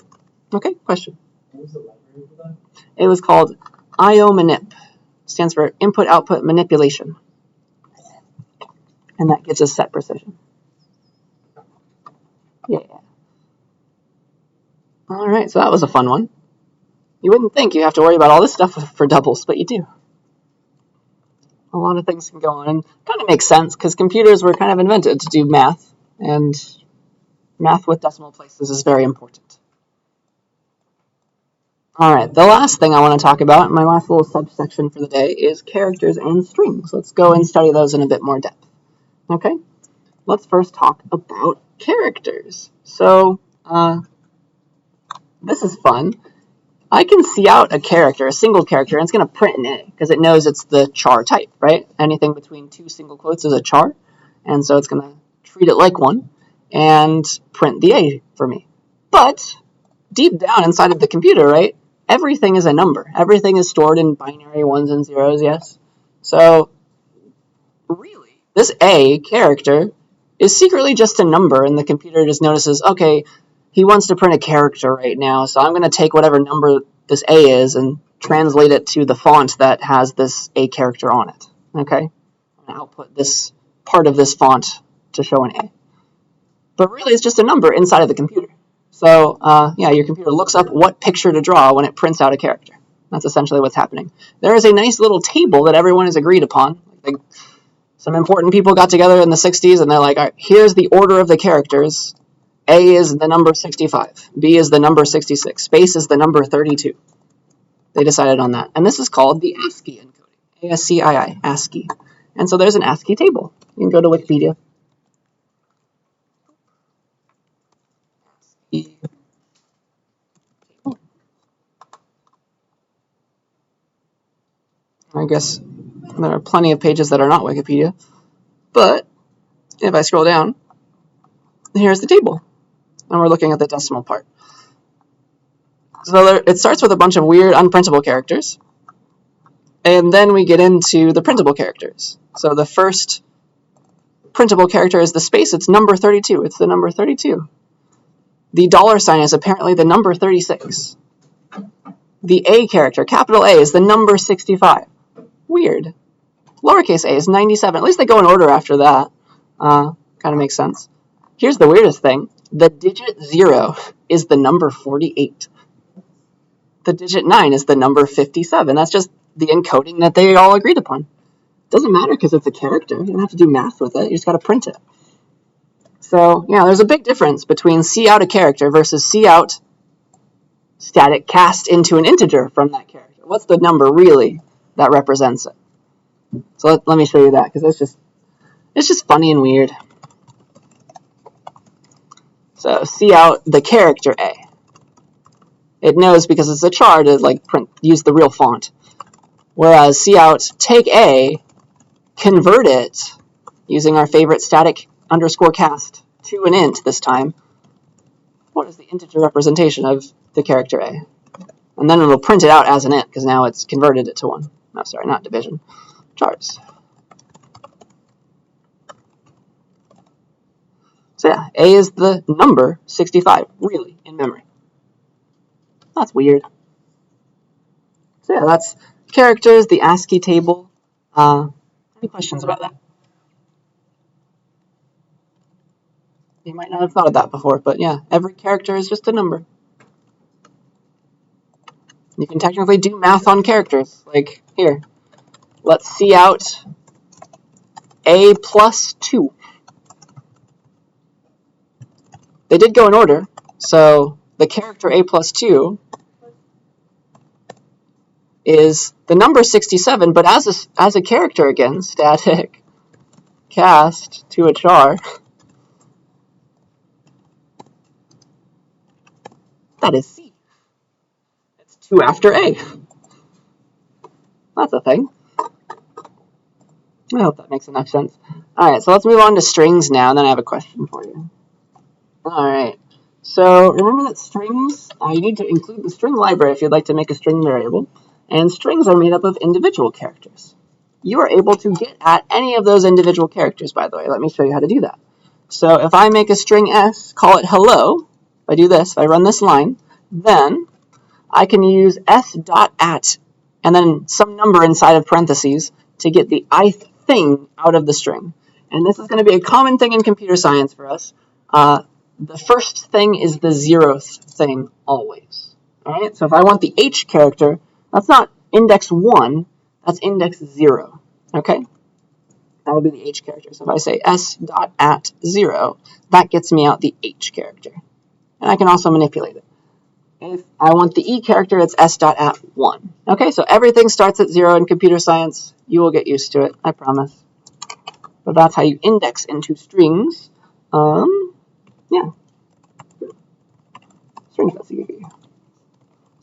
Okay, question. What was the library for that? It was called IOmanip. Stands for Input-Output Manipulation. And that gives us set precision. Yeah. All right, so that was a fun one. You wouldn't think you have to worry about all this stuff for doubles, but you do. A lot of things can go on, and kind of makes sense because computers were kind of invented to do math, and math with decimal places is very important. All right, the last thing I want to talk about, my last little subsection for the day, is characters and strings. Let's go and study those in a bit more depth. Okay, let's first talk about characters. So, this is fun. I can see out a character, a single character, and it's going to print an A because it knows it's the char type, right? Anything between 2 single quotes is a char, and so it's going to treat it like one and print the A for me. But deep down inside of the computer, right, everything is a number. Everything is stored in binary 1s and 0s, yes? So really, this A character is secretly just a number, and the computer just notices, okay, he wants to print a character right now, so I'm going to take whatever number this A is and translate it to the font that has this A character on it. Okay? I'm going to output this part of this font to show an A. But really, it's just a number inside of the computer. So, yeah, your computer looks up what picture to draw when it prints out a character. That's essentially what's happening. There is a nice little table that everyone has agreed upon. Like, some important people got together in the 60s, and they're like, all right, here's the order of the characters. A is the number 65. B is the number 66. Space is the number 32. They decided on that. And this is called the ASCII encoding. ASCII, ASCII. And so there's an ASCII table. You can go to Wikipedia. ASCII table. I guess there are plenty of pages that are not Wikipedia. But if I scroll down, here's the table. And we're looking at the decimal part. So it starts with a bunch of weird unprintable characters. And then we get into the printable characters. So the first printable character is the space. It's number 32. It's the number 32. The $sign is apparently the number 36. The A character, capital A, is the number 65. Weird. Lowercase a is 97. At least they go in order after that. Kind of makes sense. Here's the weirdest thing. The digit 0 is the number 48. The digit 9 is the number 57. That's just the encoding that they all agreed upon. It doesn't matter because it's a character. You don't have to do math with it. You just got to print it. So, yeah, there's a big difference between cout a character versus cout static cast into an integer from that character. What's the number really that represents it? So let me show you that, because It's just funny and weird. So see out the character A. It knows because it's a char to like use the real font. Whereas see out take A, convert it using our favorite static underscore cast to an int this time. What is the integer representation of the character A? And then it'll print it out as an int because now it's converted it to 1. No, sorry, not division. Chars. So yeah, A is the number 65, really, in memory. That's weird. So yeah, that's characters, the ASCII table. Any questions about that? You might not have thought of that before, but yeah, every character is just a number. You can technically do math on characters. Like, here, let's see out A plus 2. They did go in order, so the character A plus 2 is the number 67, but as a character again, static cast to a char, that is C. It's 2 after A. That's a thing. I hope that makes enough sense. Alright, so let's move on to strings now, and then I have a question for you. Alright, so remember that strings, you need to include the string library if you'd like to make a string variable, and strings are made up of individual characters. You are able to get at any of those individual characters, by the way. Let me show you how to do that. So if I make a string s, call it hello, if I do this, if I run this line, then I can use s.at and then some number inside of parentheses to get the ith thing out of the string. And this is going to be a common thing in computer science for us. The first thing is the 0th thing always. All right. So if I want the h character, that's not index 1, that's index 0. Okay. That will be the h character. So if I say s.at 0, that gets me out the h character. And I can also manipulate it. If I want the e character, it's s.at 1. Okay, so everything starts at 0 in computer science. You will get used to it, I promise. But that's how you index into strings. Yeah. Strings, that's easy.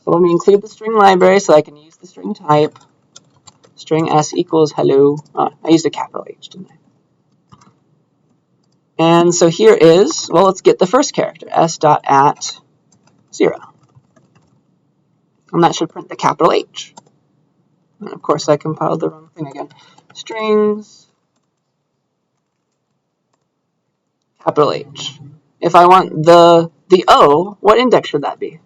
So let me include the string library so I can use the string type. String s equals hello. I used a capital H, didn't I? And so here is, well, let's get the first character, s.at 0. And that should print the capital H. And of course, I compiled the wrong thing again. Strings, capital H. If I want the O, what index should that be?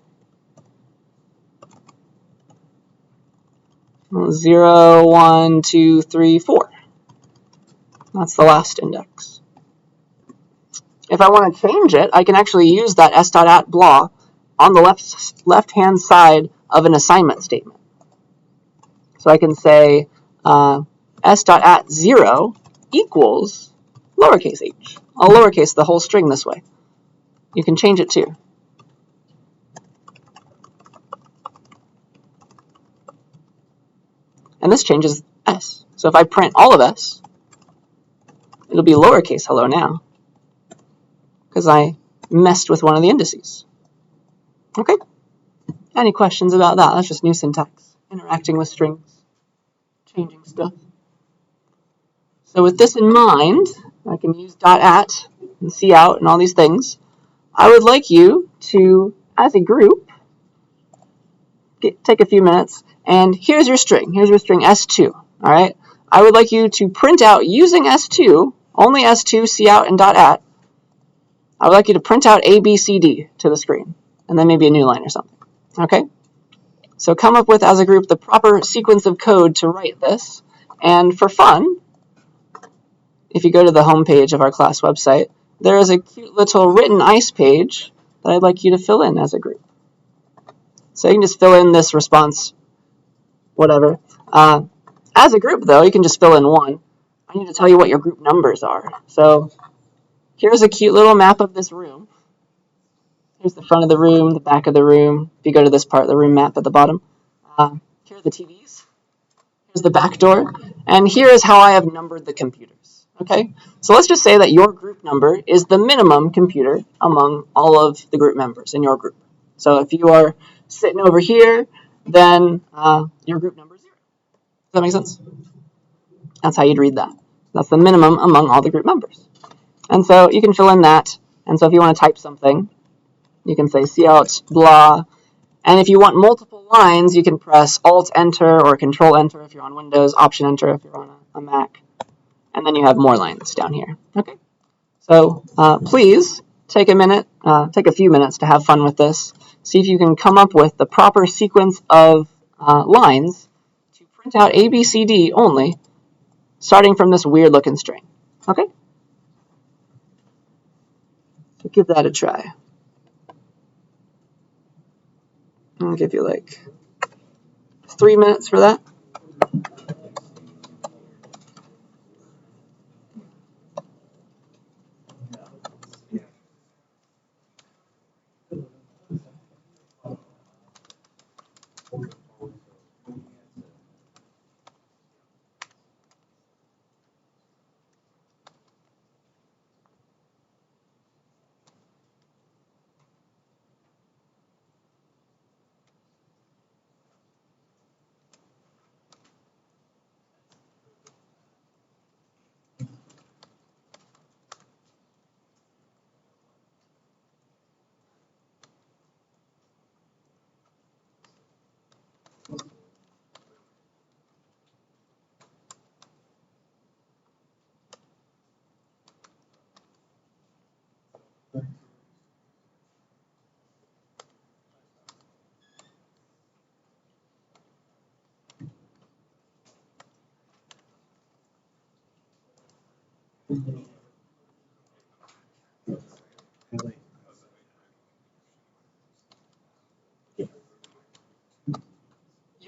0, 1, 2, 3, 4. That's the last index. If I want to change it, I can actually use that s.at blah on the left-hand side of an assignment statement. So I can say s.at 0 equals lowercase h. I'll lowercase the whole string this way. You can change it too. And this changes s. So if I print all of s, it'll be lowercase hello now, because I messed with one of the indices. Okay? Any questions about that? That's just new syntax. Interacting with strings. Changing stuff. So with this in mind, I can use .at and cout and all these things. I would like you to, as a group, take a few minutes, and here's your string. Here's your string s2. All right? I would like you to print out using s2, only s2, cout, and .at. I would like you to print out A, B, C, D to the screen, and then maybe a new line or something. Okay? So come up with, as a group, the proper sequence of code to write this. And for fun, if you go to the home page of our class website, there is a cute little written ice page that I'd like you to fill in as a group. So you can just fill in this response, whatever. As a group, though, you can just fill in one. I need to tell you what your group numbers are. So here's a cute little map of this room. Here's the front of the room, the back of the room. If you go to this part, the room map at the bottom. Here are the TVs. Here's the back door. And here is how I have numbered the computers. Okay, so let's just say that your group number is the minimum computer among all of the group members in your group. So if you are sitting over here, then your group number is 0. Does that make sense? That's how you'd read that. That's the minimum among all the group members. And so you can fill in that. And so if you want to type something, you can say cout blah. And if you want multiple lines, you can press Alt Enter or Control Enter if you're on Windows, Option Enter if you're on a Mac. And then you have more lines down here. Okay. So please take a few minutes to have fun with this. See if you can come up with the proper sequence of lines to print out ABCD only, starting from this weird looking string. Okay? So give that a try. I'll give you like 3 minutes for that.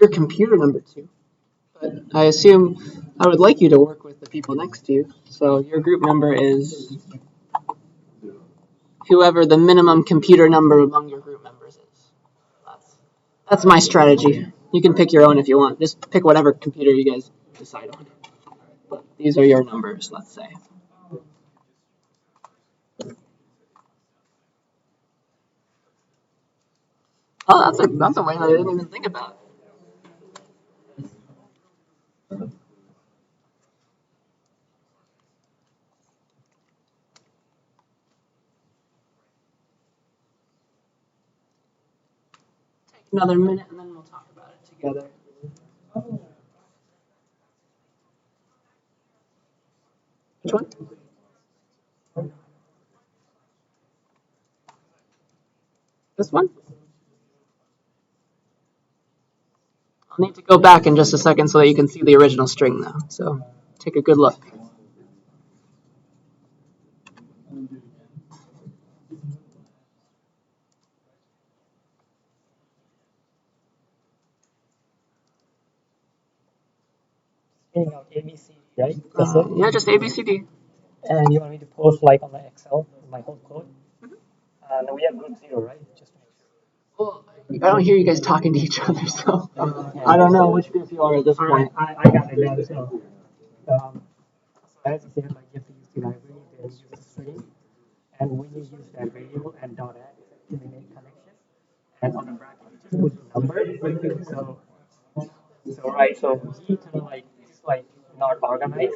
Your computer number 2. But I assume I would like you to work with the people next to you. So your group number is whoever the minimum computer number among your group members is. That's my strategy. You can pick your own if you want. Just pick whatever computer you guys decide on. But these are your numbers, let's say. Oh, that's a way that I didn't even think about. Take another minute and then we'll talk about it together. Which one? This one? I'll need to go back in just a second so that you can see the original string though. So take a good look. Spinning out ABC, right? Yeah, just ABCD. And you want me to post like on my Excel, my whole code? And we have group 0, right? Just to make Well, I don't hear you guys talking to each other, so sure. I don't know which group you are at this point. I got it now. So as you said, like you have to use the library, then use the string, and when you use that variable and dot add to make connection, and on the bracket you just put the number. So right, so he kind of like it's like not organized.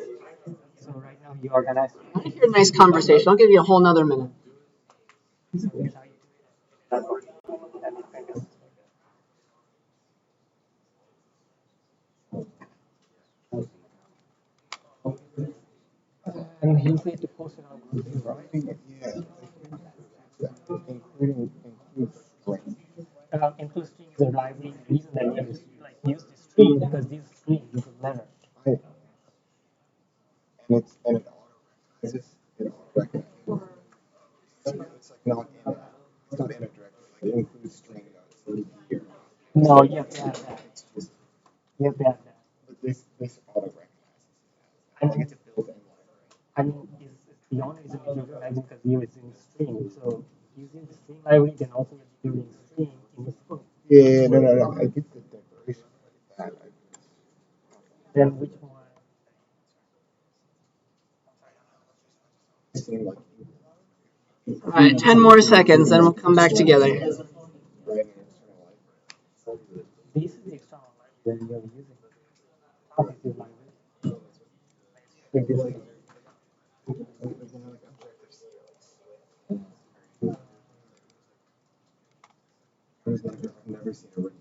So right now he organized. I want to hear a nice conversation. I'll give you a whole nother minute. So here's how you do it. And he said to post it on group 0, right? Yeah, including string. Include string is a library. The reason that we use the string because this string is a letter. Right. And it auto recognizes. It's like not in it's not in a directory. Like it includes string notes here. No, you have to add that. It's just You have to add that. but this auto recognizes. I Like mean, it's a built-in library. I mean, is the only reason we recognizing because you're using string. So using the string library, then also you're using string in the scope. Yeah, no. I get the declaration like that. Then which one? seen like All right, 10 more seconds, then we'll come back together. right in an external life. This is the external library that you're using. How is your library? Like this is There's another objective CSCI. I've never seen a written.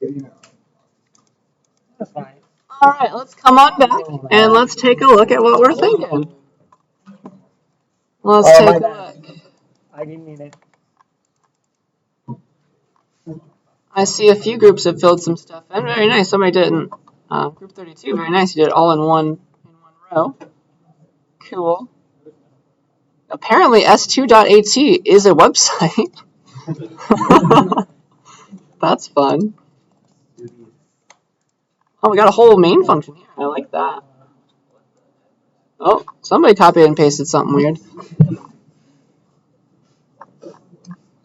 You know. that's fine. All right, let's come on back and let's take a look at what we're thinking. Let's Oh, take my a bad. look. I didn't mean it. I see a few groups have filled some stuff in. Very nice. Somebody didn't. Group 32, very nice. You did it all in one row. Cool. Apparently S2.at is a website. That's fun. Oh, we got a whole main function here. I like that. Oh, somebody copied and pasted something weird.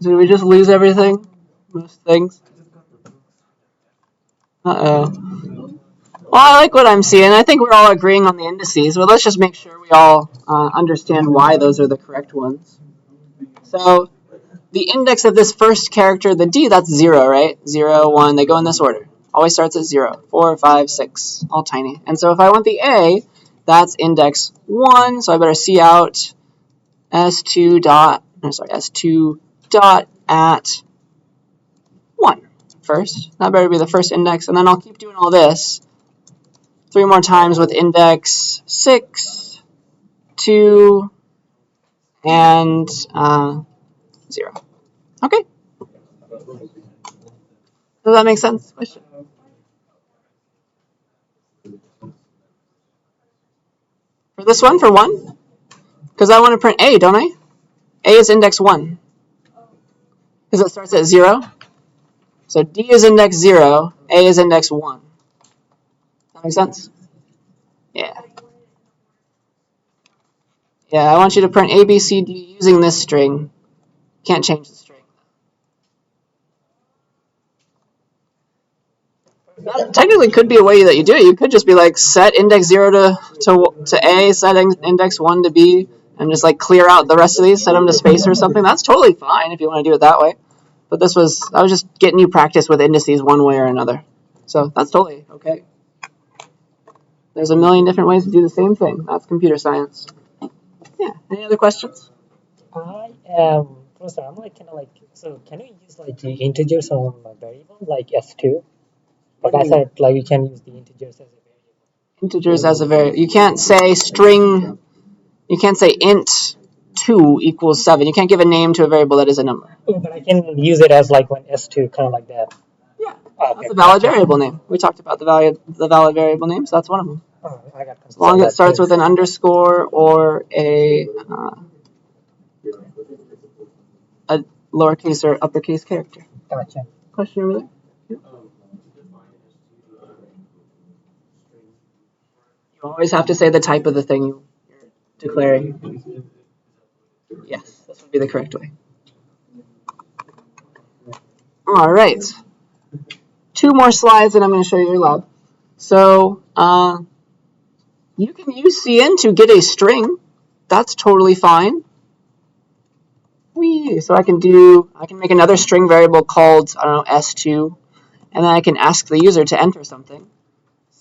Did we just lose everything? Most things? Uh-oh. Well, I like what I'm seeing. I think we're all agreeing on the indices, but let's just make sure we all understand why those are the correct ones. So the index of this first character, the D, that's 0, right? 0, 1, they go in this order. Always starts at 0, 4, 5, 6, all tiny. And so if I want the A, that's index 1, so I better see out S2 dot at 1 first. That better be the first index, and then I'll keep doing all this 3 more times with index 6, 2, and 0. Okay. Does that make sense? Question? For this one, for 1? Because I want to print A, don't I? A is index 1. Because it starts at 0. So D is index 0, A is index 1. That make sense? Yeah. Yeah, I want you to print A, B, C, D using this string. Can't change the string. That technically could be a way that you do it. You could just be like set index 0 to A, set index 1 to B, and just like clear out the rest of these, set them to space or something. That's totally fine if you want to do it that way. But I was just getting you practice with indices one way or another. So that's totally okay. There's a million different ways to do the same thing. That's computer science. Yeah. Any other questions? I am, Professor, I'm like kind of like, so can we use like the integers on a variable like S2? Like I said, like you can use the integers as a variable. Integers as a variable. You can't say string. You can't say int 2 equals 7. You can't give a name to a variable that is a number. Oh, but I can use it as like when S2, kind of like that. Yeah. Okay. That's a valid variable name. We talked about the valid variable names. So that's one of them. Oh, I got As long as it starts with an underscore or a lowercase or uppercase character. Gotcha. Question over there? Yeah. You always have to say the type of the thing you're declaring. Yes, this would be the correct way. All right. 2 more slides and I'm going to show you your lab. So you can use cin to get a string. That's totally fine. So I can make another string variable called, I don't know, S2, and then I can ask the user to enter something.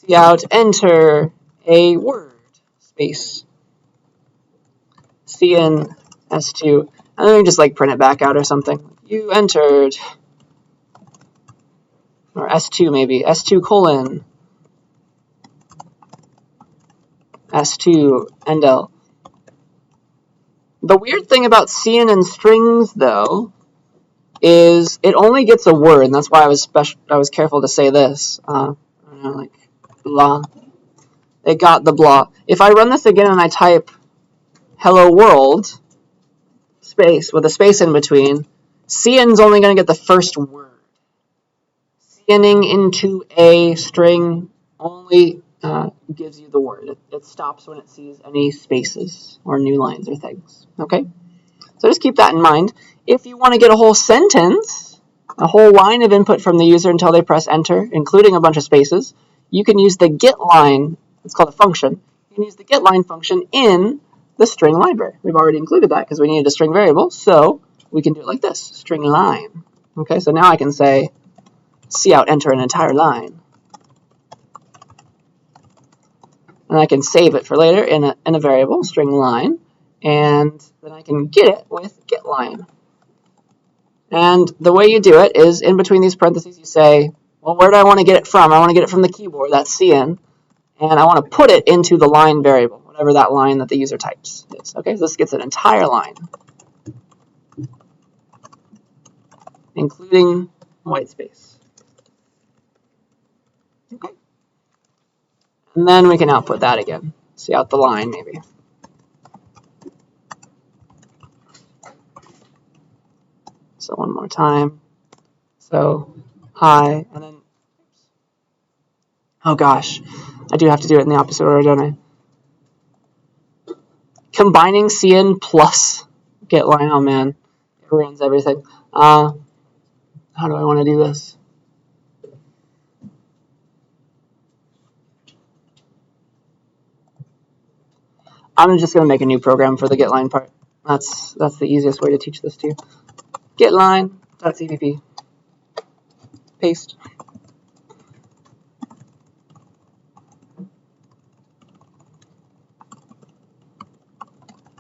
Cout enter a word, space, cin S2, and then we just like print it back out or something. You entered, or S2 maybe, S2 colon, S2 end L. The weird thing about cin and strings, though, is it only gets a word, and that's why I was careful to say this. Like blah. It got the blah. If I run this again and I type hello world space with a space in between, cin's only going to get the first word. Cinning into a string only gives you the word. It stops when it sees any spaces or new lines or things. Okay? So just keep that in mind. If you want to get a whole sentence, a whole line of input from the user until they press enter, including a bunch of spaces, you can use the getLine. It's called a function. You can use the getLine function in the string library. We've already included that because we needed a string variable, so we can do it like this, string line. Okay, so now I can say cout enter an entire line. And I can save it for later in a variable, string line, and then I can get it with getLine. And the way you do it is in between these parentheses you say, well, where do I want to get it from? I want to get it from the keyboard, that's cin, and I want to put it into the line variable, whatever that line that the user types is. Okay, so this gets an entire line, including white space. Okay. And then we can output that again. See out the line, maybe. So one more time. So hi, and then, oh gosh, I do have to do it in the opposite order, don't I? Combining cin plus getLine, oh man, it ruins everything. How do I want to do this? I'm just going to make a new program for the getLine part. That's the easiest way to teach this to you. getLine.cpp. Paste.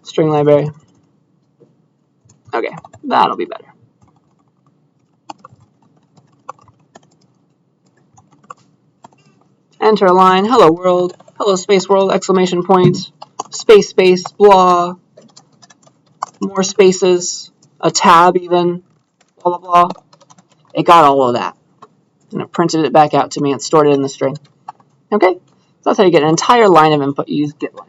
String library. Okay, that'll be better. Enter a line, hello world, hello space world, exclamation point, space, blah, more spaces, a tab even, blah, blah, blah. It got all of that. And it printed it back out to me and stored it in the string. Okay, so that's how you get an entire line of input. You use getLine.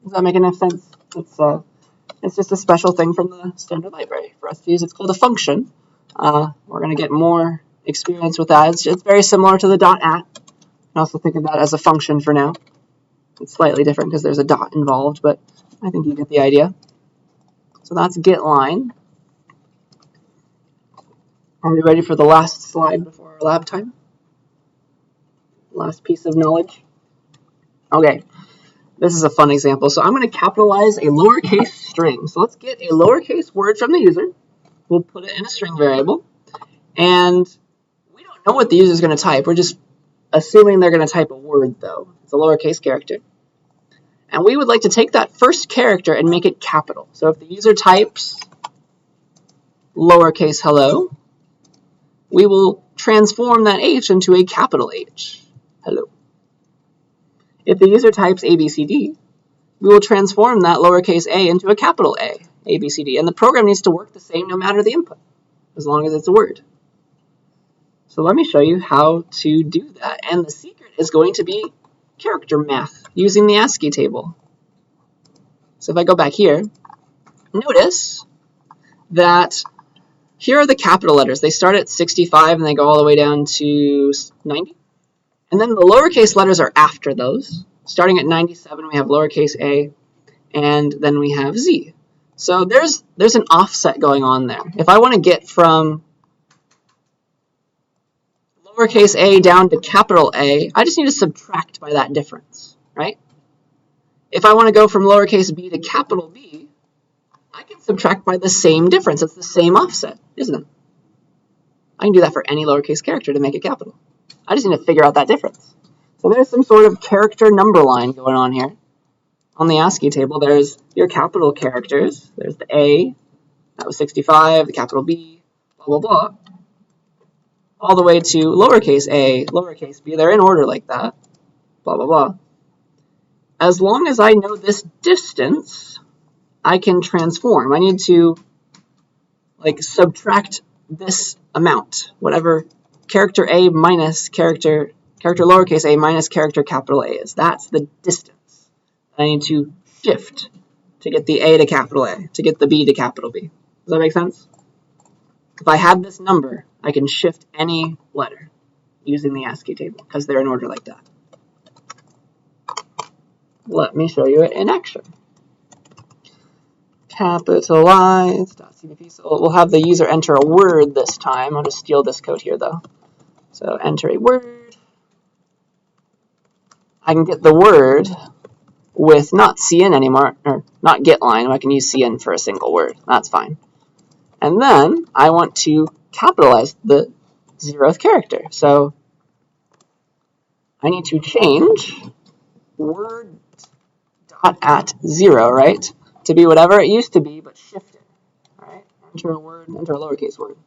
Does that make enough sense? It's just a special thing from the standard library for us to use. It's called a function. We're going to get more experience with that. It's very similar to the .at. You can also think of that as a function for now. It's slightly different because there's a dot involved, but I think you get the idea. So that's getLine. Are we ready for the last slide before our lab time? Last piece of knowledge. Okay, this is a fun example. So I'm going to capitalize a lowercase string. So let's get a lowercase word from the user. We'll put it in a string variable. And we don't know what the user is going to type. We're just assuming they're going to type a word, though. It's a lowercase character. And we would like to take that first character and make it capital. So if the user types lowercase hello, we will transform that H into a capital H. Hello. If the user types ABCD, we will transform that lowercase a into a capital A, ABCD. And the program needs to work the same no matter the input, as long as it's a word. So let me show you how to do that. And the secret is going to be character math using the ASCII table. So if I go back here, notice that here are the capital letters. They start at 65 and they go all the way down to 90. And then the lowercase letters are after those. Starting at 97, we have lowercase a, and then we have z. So there's an offset going on there. If I want to get from lowercase a down to capital A, I just need to subtract by that difference, right? If I want to go from lowercase b to capital B, I can subtract by the same difference. It's the same offset, isn't it? I can do that for any lowercase character to make it capital. I just need to figure out that difference. So there's some sort of character number line going on here. On the ASCII table, there's your capital characters. There's the A, that was 65, the capital B, blah, blah, blah. All the way to lowercase a, lowercase b. They're in order like that, blah, blah, blah. As long as I know this distance, I can transform. I need to subtract this amount, whatever character a minus character lowercase a minus character capital A is. That's the distance I need to shift to get the A to capital A, to get the B to capital B. Does that make sense? If I had this number, I can shift any letter using the ASCII table because they're in order like that. Let me show you it in action. Capitalize.cpp. So we'll have the user enter a word this time. I'll just steal this code here, though. So enter a word. I can get the word with not cin anymore, or not get line. I can use cin for a single word. That's fine. And then I want to capitalize the 0th character. So I need to change word dot at 0, right, to be whatever it used to be, but shift it. All right, enter a word, enter a lowercase word.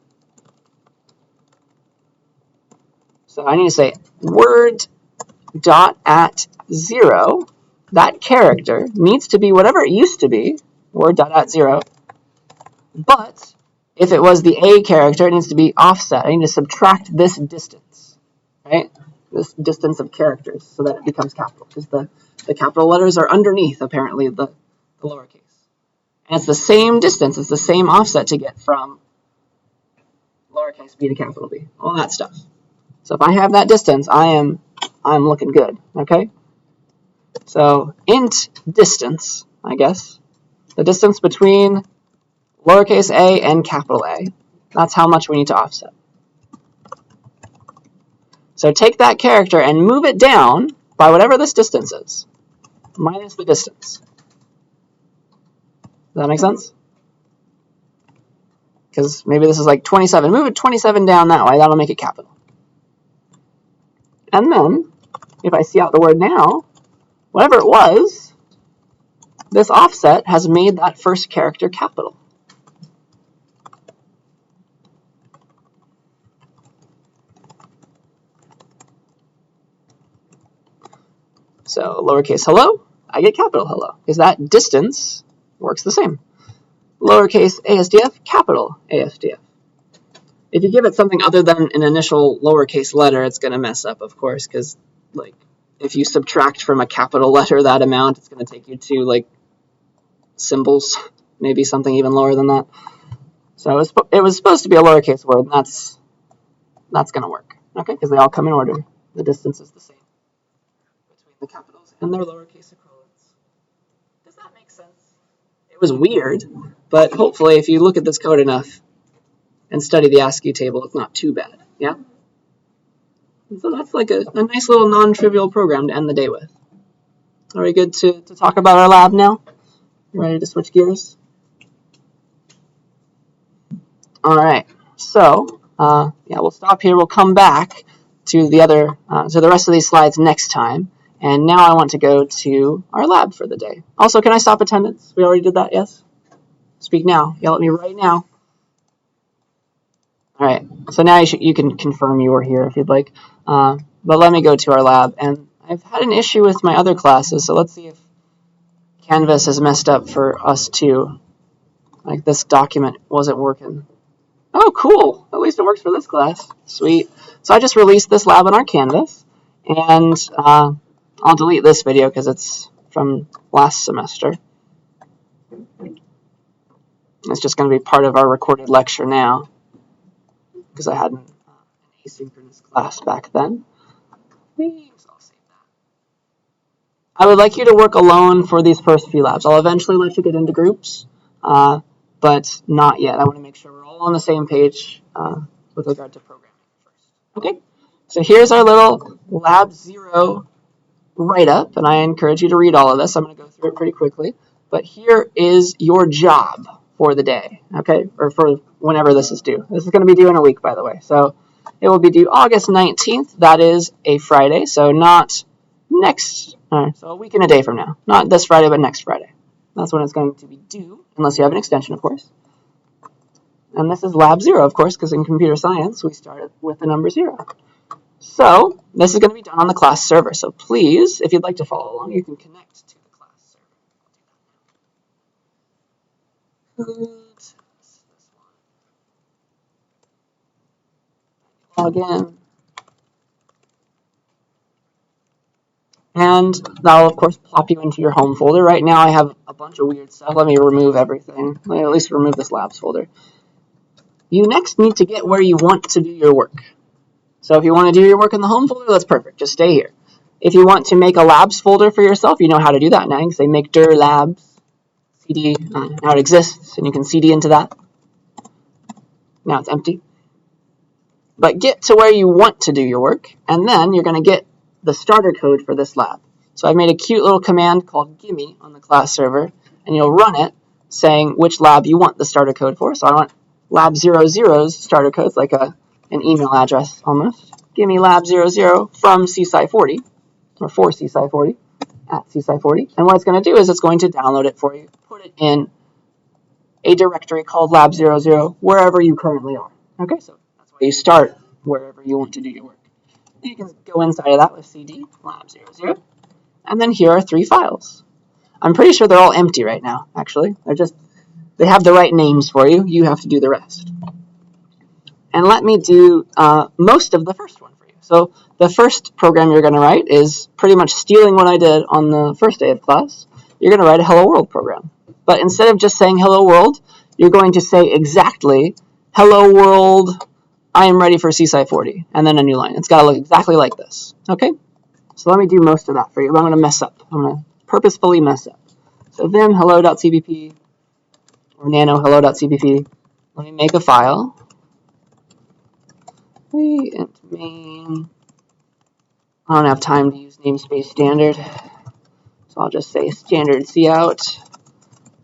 So I need to say word dot at 0. That character needs to be whatever it used to be, word dot at 0. But if it was the A character, it needs to be offset. I need to subtract this distance, right? This distance of characters so that it becomes capital, because the capital letters are underneath, apparently, the lowercase. And it's the same distance, it's the same offset to get from lowercase b to capital B, all that stuff. So if I have that distance, I'm looking good, okay? So int distance, I guess, the distance between lowercase a and capital A, that's how much we need to offset. So take that character and move it down by whatever this distance is, minus the distance. Does that make sense? Because maybe this is like 27. Move it 27 down that way. That'll make it capital. And then, if I see out the word now, whatever it was, this offset has made that first character capital. So lowercase hello, I get capital hello, because that distance works the same. Lowercase ASDF, capital ASDF. If you give it something other than an initial lowercase letter, it's going to mess up, of course, because like if you subtract from a capital letter that amount, it's going to take you to like symbols, maybe something even lower than that. So it was supposed to be a lowercase word, and that's going to work, okay, because they all come in order. The distance is the same between the capitals and their lowercase equivalents. Does that make sense? It was weird, but hopefully if you look at this code enough and study the ASCII table, it's not too bad, yeah? So that's like a nice little non-trivial program to end the day with. Are we good to talk about our lab now? You ready to switch gears? All right, so yeah, we'll stop here. We'll come back to the rest of these slides next time. And now I want to go to our lab for the day. Also, can I stop attendance? We already did that, yes? Speak now. Yell at me right now. All right, so now you can confirm you were here if you'd like. But let me go to our lab. And I've had an issue with my other classes, so let's see if Canvas has messed up for us too. Like this document wasn't working. Oh, cool. At least it works for this class. Sweet. So I just released this lab on our Canvas. And I'll delete this video because it's from last semester. It's just going to be part of our recorded lecture now, because I had an asynchronous class back then. So I'll save that. I would like you to work alone for these first few labs. I'll eventually let you get into groups, but not yet. I want to make sure we're all on the same page with regard to programming first. Okay, so here's our little Lab 0 write-up, and I encourage you to read all of this. I'm going to go through it pretty quickly. But here is your job for the day, okay, or for whenever this is due. This is going to be due in a week, by the way. So it will be due August 19th. That is a Friday, so not next, so a week and a day from now. Not this Friday, but next Friday. That's when it's going to be due, unless you have an extension, of course. And this is Lab 0, of course, because in computer science, we started with the number 0. So this is going to be done on the class server. So please, if you'd like to follow along, you can connect to the class server. Oops, this one. Log in. And that'll, of course, plop you into your home folder. Right now, I have a bunch of weird stuff. Let me remove everything. Let me at least remove this labs folder. You next need to get where you want to do your work. So if you want to do your work in the home folder, that's perfect. Just stay here. If you want to make a labs folder for yourself, you know how to do that now. You can say make dir labs, cd, now it exists, and you can cd into that. Now it's empty. But get to where you want to do your work, and then you're going to get the starter code for this lab. So I made a cute little command called gimme on the class server, and you'll run it saying which lab you want the starter code for. So I want lab 00's starter code, it's like an email address almost. Gimme lab 00 from CSCI40, or for CSCI40, at CSCI40. And what it's going to do is it's going to download it for you, put it in a directory called lab 00 wherever you currently are. Okay, so that's why you start wherever you want to do your work. You can go inside of that with cd lab 00. And then here are 3 files. I'm pretty sure they're all empty right now, actually. They have the right names for you. You have to do the rest. And let me do most of the first one for you. So the first program you're going to write is pretty much stealing what I did on the first day of class. You're going to write a hello world program. But instead of just saying hello world, you're going to say exactly, hello world, I am ready for CSCI40, and then a new line. It's got to look exactly like this. Okay? So let me do most of that for you. I'm going to mess up. I'm going to purposefully mess up. So vim hello.cpp or nano hello.cpp. Let me make a file. Int main. I don't have time to use namespace standard, so I'll just say standard cout.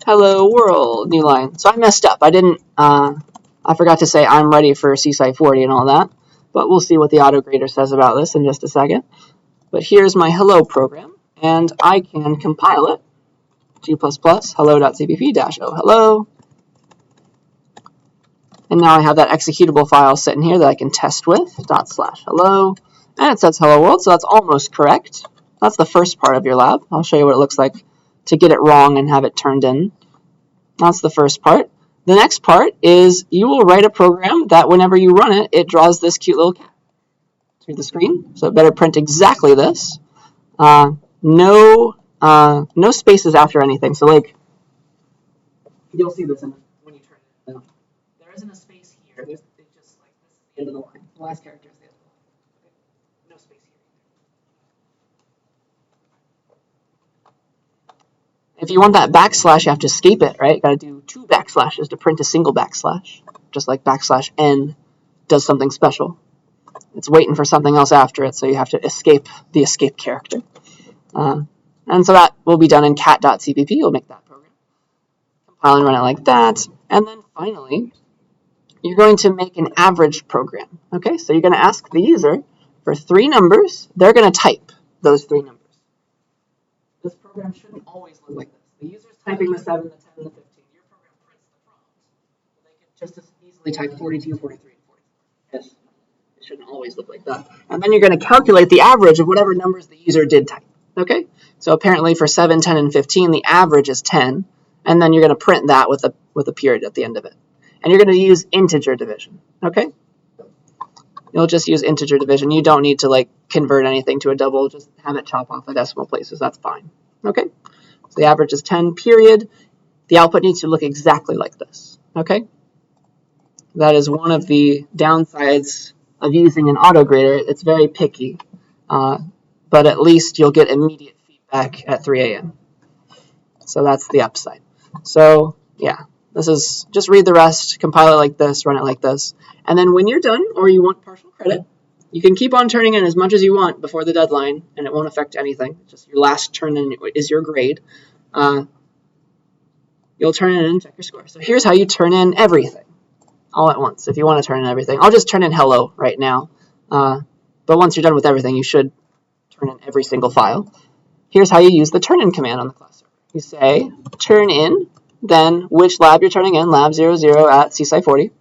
Hello world, new line. So I messed up. I forgot to say I'm ready for CSCI40 and all that, but we'll see what the autograder says about this in just a second. But here's my hello program, and I can compile it. G++ hello.cpp-o hello. And now I have that executable file sitting here that I can test with, /hello. And it says hello world, so that's almost correct. That's the first part of your lab. I'll show you what it looks like to get it wrong and have it turned in. That's the first part. The next part is you will write a program that whenever you run it, it draws this cute little cat through the screen. So it better print exactly this. No spaces after anything. So like, you'll see this when you turn it down. There isn't a space here. It's just like this is the end of the line. The last character is the end of the line. Okay? No space here. If you want that backslash, you have to escape it, right? You got to do 2 backslashes to print a single backslash, just like \n does something special. It's waiting for something else after it, so you have to escape the escape character. And so that will be done in cat.cpp. You'll make that program. Compile and run it like that. And then finally, you're going to make an average program. Okay, so you're going to ask the user for 3 numbers. They're going to type those 3 numbers. This program shouldn't always look like this. The user's typing the 7, the 10, and the 15. Your program prints the prompt. So they can just as easily type 42, 43, and 44. Yes, it shouldn't always look like that. And then you're going to calculate the average of whatever numbers the user did type. Okay? So apparently for 7, 10, and 15, the average is 10. And then you're going to print that with a period at the end of it. And you're going to use integer division. Okay? You'll just use integer division. You don't need to like convert anything to a double. Just have it chop off the decimal places. That's fine. Okay? So the average is 10, period. The output needs to look exactly like this. Okay? That is one of the downsides of using an autograder. It's very picky. But at least you'll get immediate feedback at 3 a.m. So that's the upside. So, yeah. This is, just read the rest, compile it like this, run it like this. And then when you're done, or you want partial credit, you can keep on turning in as much as you want before the deadline, and it won't affect anything. Just your last turn in is your grade. You'll turn it in and check your score. So here's how you turn in everything all at once, if you want to turn in everything. I'll just turn in hello right now. But once you're done with everything, you should turn in every single file. Here's how you use the turn in command on the class server. You say turn in, then which lab you're turning in, lab 00 at CSCI40.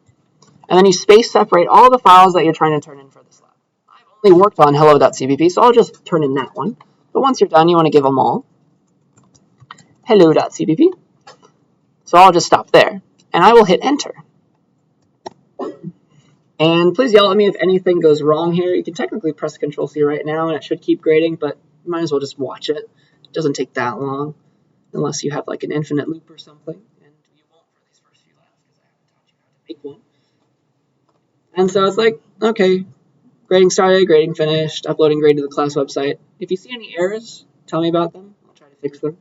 And then you space separate all the files that you're trying to turn in for this lab. I've only worked on hello.cpp, so I'll just turn in that one. But once you're done, you want to give them all hello.cpp. So I'll just stop there, and I will hit enter. And please yell at me if anything goes wrong here. You can technically press Control-C right now, and it should keep grading, but you might as well just watch it. It doesn't take that long, unless you have like an infinite loop or something. And you won't for these first few labs, because I haven't taught you how to make one. And so it's like, okay, grading started, grading finished, uploading grade to the class website. If you see any errors, tell me about them. I'll try to fix them.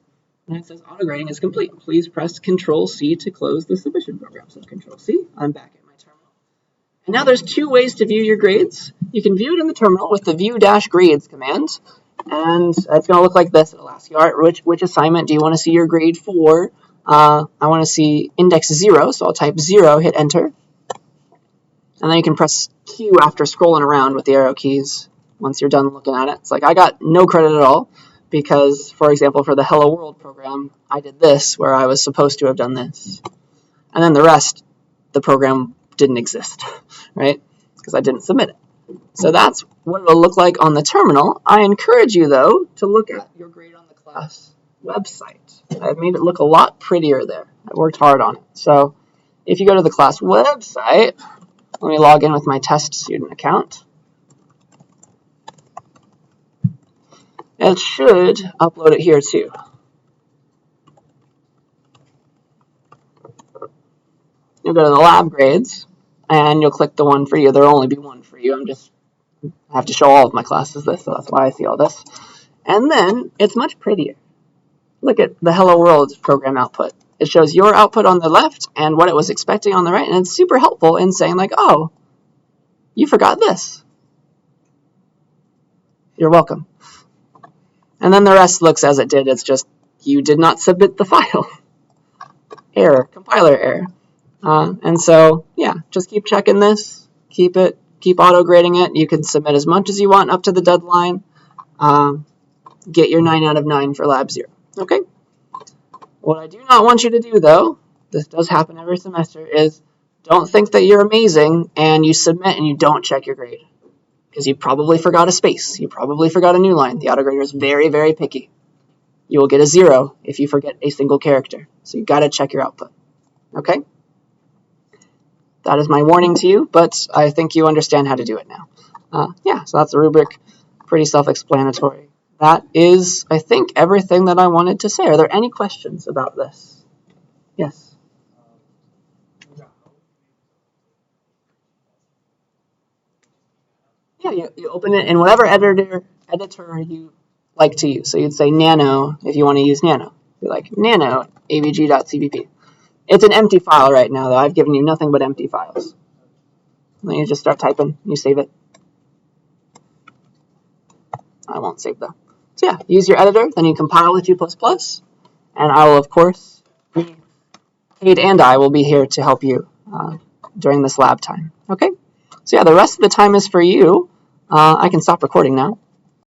And it says auto grading is complete. Please press Control-C to close the submission program. So Control-C, I'm back at my terminal. And now there's 2 ways to view your grades. You can view it in the terminal with the view-grades command. and it's going to look like this. It'll ask you, all right, which assignment do you want to see your grade for? I want to see index 0, so I'll type 0, hit enter. And then you can press Q after scrolling around with the arrow keys once you're done looking at it. It's like I got no credit at all because, for example, for the Hello World program, I did this where I was supposed to have done this. And then the rest, the program didn't exist, right? Because I didn't submit it. So that's what it'll look like on the terminal. I encourage you, though, to look at your grade on the class website. I've made it look a lot prettier there. I worked hard on it. So if you go to the class website, let me log in with my test student account. It should upload it here too. You'll go to the lab grades, and you'll click the one for you. There'll only be one for you. I have to show all of my classes this, so that's why I see all this. And then it's much prettier. Look at the Hello World program output. It shows your output on the left and what it was expecting on the right, and it's super helpful in saying like, oh, you forgot this. You're welcome. And then the rest looks as it did. It's just you did not submit the file. Error, compiler error. And so, yeah, just keep checking this. Keep auto grading it. You can submit as much as you want up to the deadline. Get your 9 out of 9 for Lab 0. Okay? What I do not want you to do, though, this does happen every semester, is don't think that you're amazing and you submit and you don't check your grade. Because you probably forgot a space. You probably forgot a new line. The autograder is very, very picky. You will get a 0 if you forget a single character. So you've got to check your output. Okay? That is my warning to you, but I think you understand how to do it now. Yeah, so that's the rubric. Pretty self-explanatory. That is, I think, everything that I wanted to say. Are there any questions about this? Yes? Yeah, you open it in whatever editor you like to use. So you'd say nano if you want to use nano. You're like nano avg.cpp. It's an empty file right now, though. I've given you nothing but empty files. And then you just start typing. You save it. I won't save, though. So yeah, use your editor. Then you compile with G++. And I will, of course, Kate and I will be here to help you during this lab time. Okay? So yeah, the rest of the time is for you. I can stop recording now.